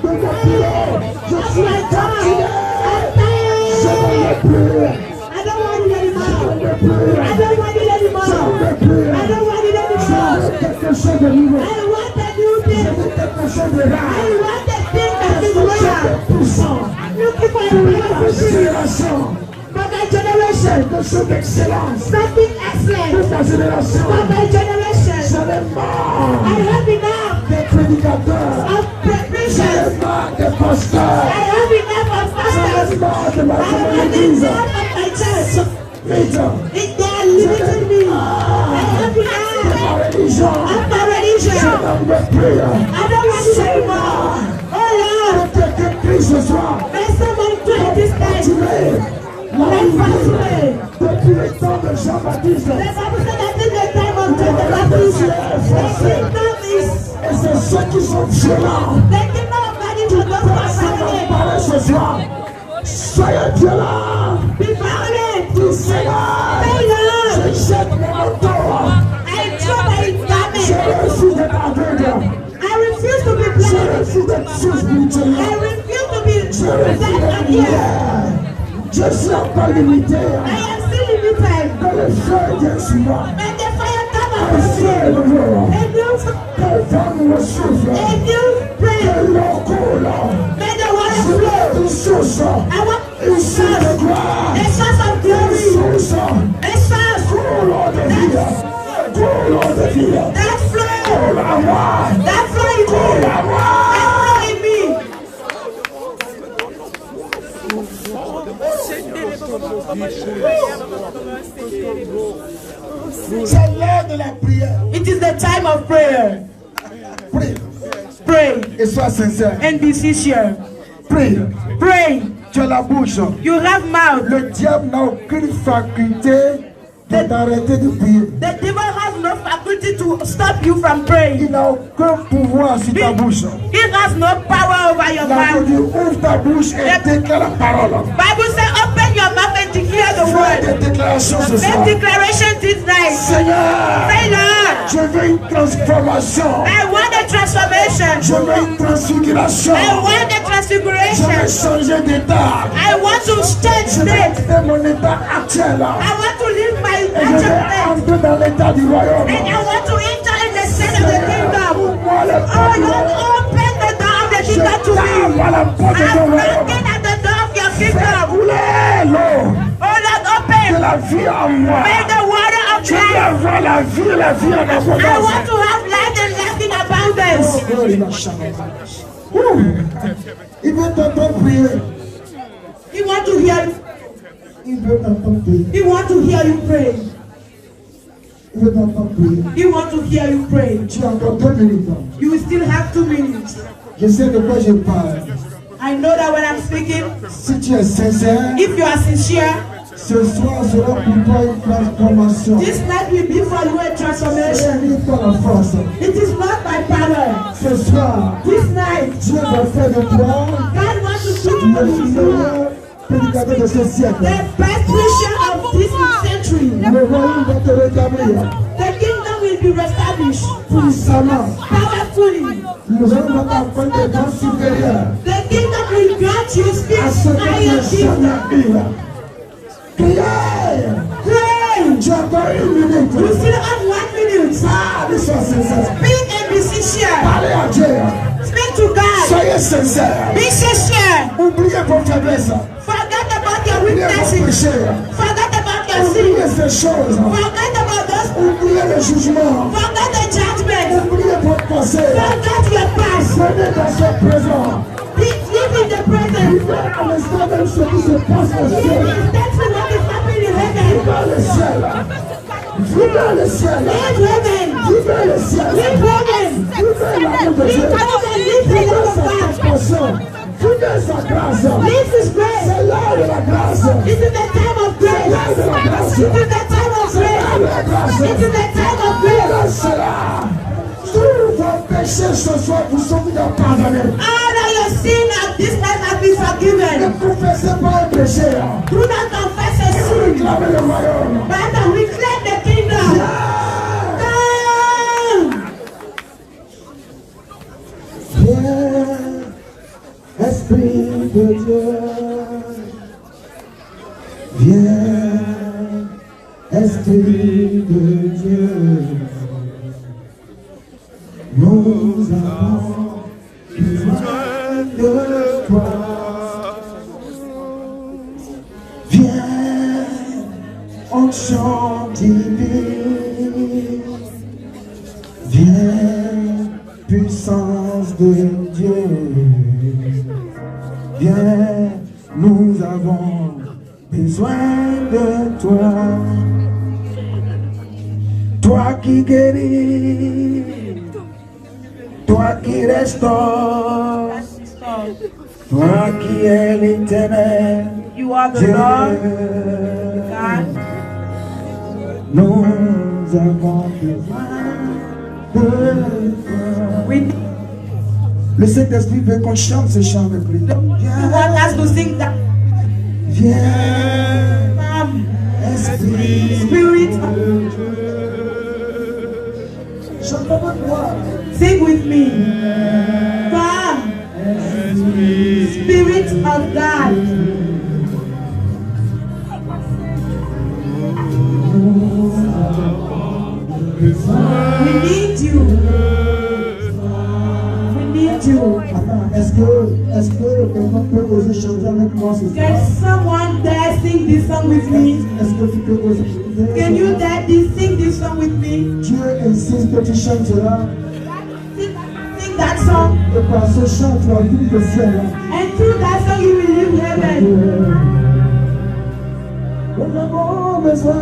de mon boulot. Je Of suis my job. fatigué. I'm Je n'en tired. ai plus. I don't want it anymore. Je n'en ai plus. I don't want it anymore. Je n'en ai plus. I don't want it Je anymore. veux quelque chose de nouveau. I want a new Je thing. veux quelque chose de I rare. want a thing that is Quelque chose rare. de puissant. Looking for a Pour ma powerful thing génération. for my generation. Quelque chose d'excellence. Something Pour excellent ma génération. for my generation. J'en ai marre I have enough des prédicateurs. of J'en preparations. ai marre des I pasteurs. have enough of J'en ai pastors. marre de ma I have église. enough of my church. Vite. They are limiting me. I have Ma enough religion. of my Je religion. n'en veux plus. I don't want it anymore. Oh Lord, Quelqu'un prie ce soir. may someone pray this night. Tuer la Let's vie pray. depuis le temps de Jean-Baptiste. The Bible said that in the time of John the Baptist, the kingdom is Et c'est ceux qui sont violents. the kingdom of God is for those who are violent. Parlez ce soir. Soyez violents. Be violent. Dis Seigneur. Say Lord, Je jette mon manteau. I throw my Je garment. refuse d'être aveugle. I refuse to be Je blind. refuse d'être sous-spirituel. I refuse to be Je deaf refuse and d'être ear. hier. Je suis encore limité. I am still limited. Que le feu vienne sur moi. And the fire come Un upon feu me. nouveau. A new, Que le vent me souffle. a new Que prayer. l'eau coule. May the water Je flow. veux une source. I want Une source de gloire. a source of glory. Une source. A source Coulons de vie. Coulons de vie. that flow. Coule à moi. That flow in Coule me. à moi. That flow in me. C'est l'heure de la prière. It is the time of prayer. Prie Pray et sois sincère. and be sincere. Prie. Pray. Tu as la bouche. You have mouth. Le diable n'a aucune faculté de t'arrêter de prier. The devil has no faculty to stop you from praying. Il n'a aucun pouvoir sur ta bouche. He has no power over your La mouth. dit ouvre ta bouche et déclare la parole. Bible says, open your mouth and declare the Fais word. des déclarations ce soir. Make declaration this night. Seigneur, Say, Lord, je veux une transformation. I want a transformation. Je veux une transfiguration. I want a Je veux transfiguration. changer d'état. I want to change Je veux state. quitter mon état actuel. I want to leave my Et je natural vais state. entrer dans l'état du royaume. And I want to enter in the state of the kingdom. Ouvre-moi le Oh Lord, open the door of the Je kingdom to tape me. à la porte de ton I'm royaume. knocking at the door of your Fais kingdom. couler l'eau Oh Lord, de open. la vie en moi. Make the water of Je veux life. avoir la vie en I abondance. want to have life and life in abundance. Oh, il a changé. Ouh. Il veut t'entendre prier. You want to hear Il veut t'entendre prier. He wants to hear you pray. Il veut t'entendre prier. He wants to hear you pray. Tu as encore 2 minutes. You will still have 2 minutes. Je sais de quoi je parle. I know that when I'm speaking, Si tu es sincère, if you are sincere, ce soir sera pour toi une transformation. this night will be for you a Ce transformation. n'est pas la force. It is not by power. Ce soir, This night, Dieu va faire de toi God wants to do le for you meilleur prédicateur de ce siècle. the best preacher of this century. Le royaume va te rétablir The kingdom will be reestablished puissamment. powerfully. Le royaume va t'apprendre des dons supérieurs The kingdom will grant you à spirits ce que tu higher n'as gifts. jamais eu. Priez! Pray. Tu as encore 1 minute. You still have 1 minute. Parle, sois sincère. Speak and be sincere. Parlez à Dieu. Speak to God. Soyez sincère. Be sincere. Oubliez vos faiblesses. Forget about your Oubliez vos weaknesses. péchés. Forget about your Oubliez sins. ces choses. Forget about those. Oubliez le jugement. Forget the judgment. Oubliez votre passé. Forget your past. Venez dans ce présent. Live in the present. Vivez à l'instant même ce qui se passe au ciel. That's what is happening in heaven. Vivez le ciel. Vivez le ciel. Live heaven. Vivez le ciel. Live heaven. Vivez l'amour de Dieu. Live heaven. Live the Vivez love of sa God. compassion. Vivez sa grâce. Live His grace. C'est l'heure de la grâce. This is the time of grace. This is the time of grace. This is the time of grace. Laissez-la. Tous vos péchés ce soir vous sont déjà pardonnés. All of your sin at this time have been Ne forgiven. confessez pas un péché. Do not confess a sin, Réclamez le royaume. but reclaim the kingdom. Come. Viens, Esprit de Dieu. Viens, Esprit de Dieu. Nous avons besoin de toi. Viens, onction divine. Viens, puissance de Dieu. Viens, nous avons besoin de toi. Toi qui guéris, toi qui restaures, toi qui es l'Éternel, You are the Dieu. Lord God. Nous avons besoin de toi. We Le Saint-Esprit veut qu'on chante ce chant avec lui. Viens, want us to sing that. viens, Come, Esprit. Spirit, Chante avec moi. sing with me. Come, Spirit of God. We need you. We need you. Attends, est-ce que quelqu'un peut oser chanter avec moi ce soir? Can someone dare sing this song with me? Est-ce que tu peux oser chanter? Can you dare sing this song with me? Dieu insiste que tu chantes cela. Sing that song. Et par ce chant, tu vas vivre le ciel. And through that song you will live heaven. Nous avons besoin.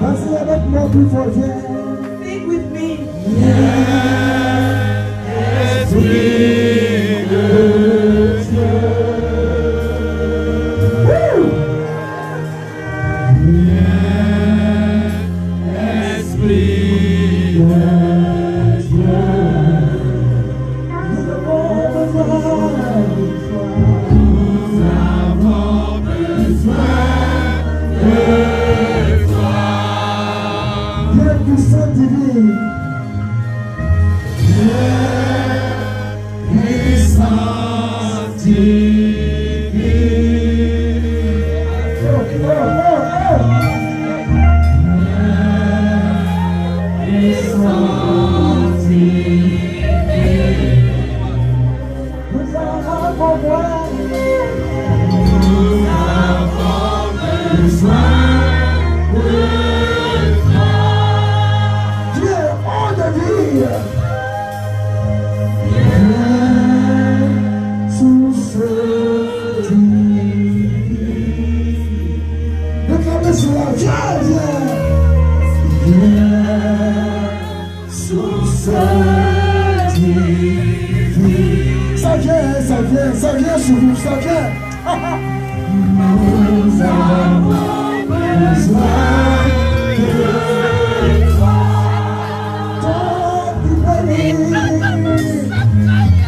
Vas-y avec moi plus fort, viens. Sing with me. Nous avons besoin de toi. besoin, viens. Nous avons besoin de toi. Toi qui bénis,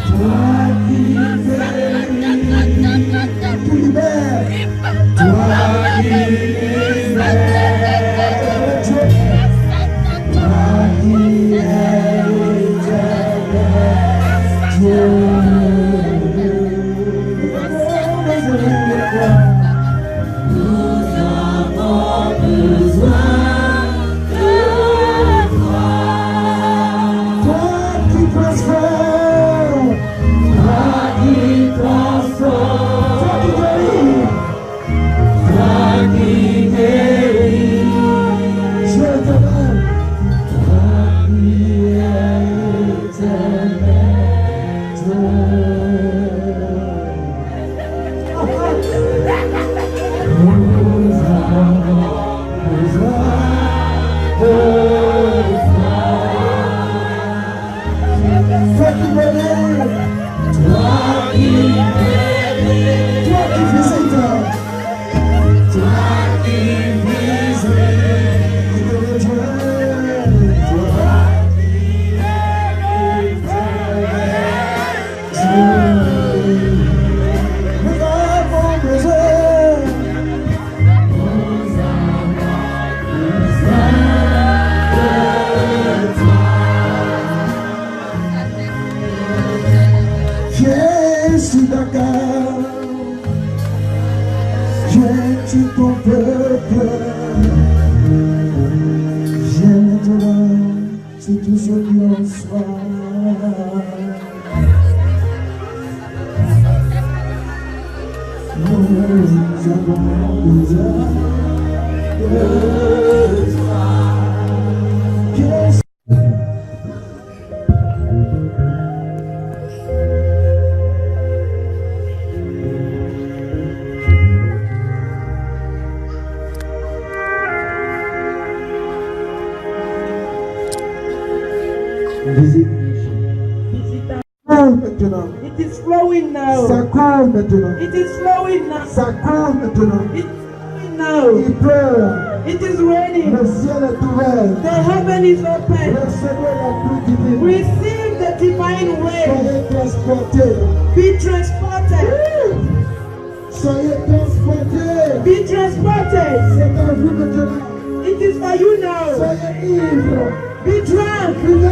Toi qui libères, toi qui libères, toi qui es éternel, Dieu. Maintenant. It is flowing now. Ça coule maintenant. It is flowing now. Ça coule maintenant. It is flowing now. Il pleut. It is raining. Le ciel est ouvert. The heaven is open. Recevez la pluie divine. Receive the divine way. Soyez transportés. Be transported. Soyez transportés. Be transported. C'est à vous maintenant. It is for you now. Soyez ivres. Be drunk. Buvez.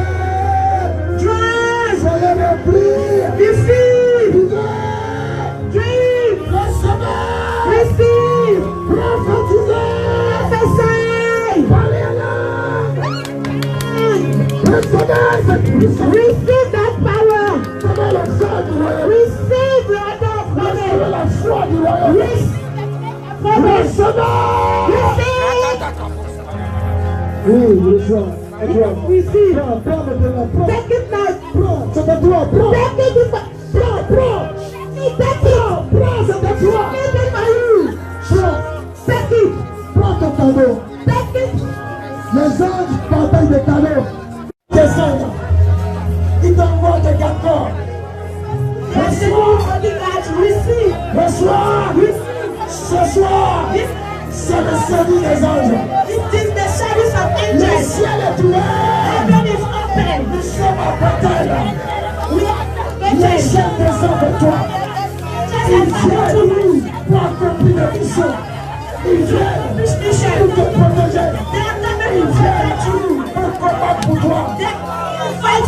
Drunk. Soyez remplis. Be filled. Buvez. Drink. Recevez. Receive. Prophétisez. Prophesy. Parlez à l'âme. Recevez cette puissance. Receive that power. Recevez la joie du royaume. Receive the order of Recevez heaven. la foi du royaume. Recevez. Oui, reçois. Receive. Prends maintenant, prends. Take it now. Prends, c'est à toi, prends. Take it. Prends, prends. Take it. Prends, c'est à toi. Take it for you. Prends, Take it. prends ton cadeau. Take it. Les anges partagent des cadeaux. Descends. Ils t'envoient des gâteaux. Receive. Reçois. Ce soir, c'est le service des anges. It is the service of Le angels. ciel est ouvert. Heaven is open. Nous sommes en bataille. We are Les angels. chefs descendent de toi. Ils viennent pour accomplir la mission. Ils viennent pour te protéger. Ils viennent pour combattre pour toi.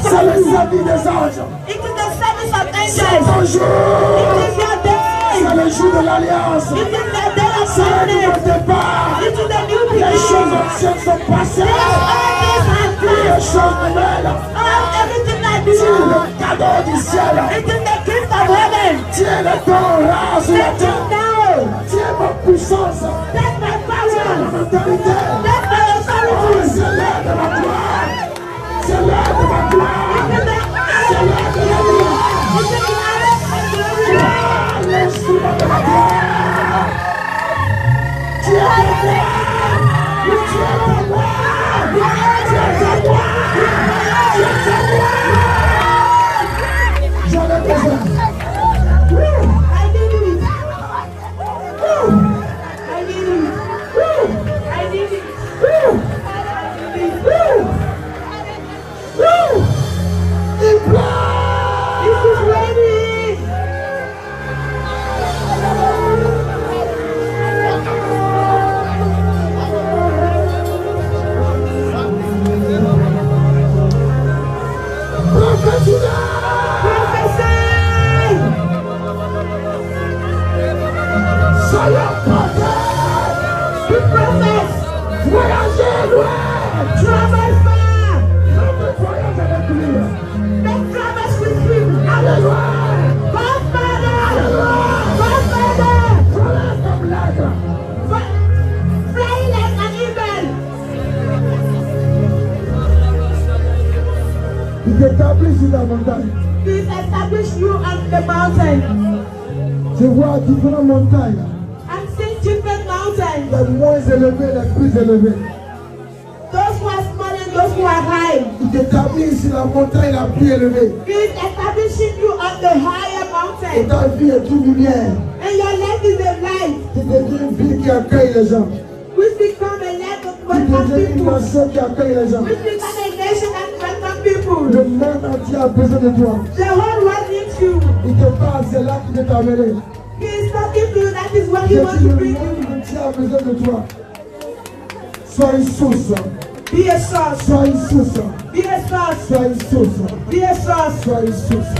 C'est le service des anges. It is the service of C'est angels. ton jour. It is your day. C'est le jour de l'alliance. It is the day of C'est le nouveau covenant. départ. It is the new Les choses beginning. anciennes sont passées. All Les choses nouvelles. everything that Tu es belongs. le cadeau du ciel. It is the gift of heaven. Tu es le temps rare sur la Take it terre. now. Tu es ma puissance. Take my Tu es power. mon autorité. Take my Oh, authority. c'est l'heure de ma gloire. C'est l'heure de ma gloire. It is the C'est l'heure de ma gloire. It is the hour of glory. Ah, l'instrument de ma gloire. Tu es ta gloire. Tu es ta gloire. Tu es ta gloire. Tu es ta gloire. J'en ai besoin. I need it. sur la montagne. He established you on the mountain. Je vois différentes montagnes. I'm seeing different mountains. Les moins élevées, les plus élevées. Those who are small and those who are high. Il t'établit sur la montagne la plus élevée. He is establishing you on the higher Et mountain. ta vie est une lumière. And your life is a light. Tu deviens une ville qui accueille les gens. Which become a light of Tu welcome deviens une people. nation qui accueille les gens. Which become a nation and welcome people. Le monde entier a besoin de toi. The whole world needs you. Il te parle, c'est là qu'il t'a amené. He is talking to you. That is what Je he wants dis, to le bring you. monde entier a besoin de toi. Sois une source. Be a source. Sois une source. Be a source. Sois une source. Be a source. Sois une source.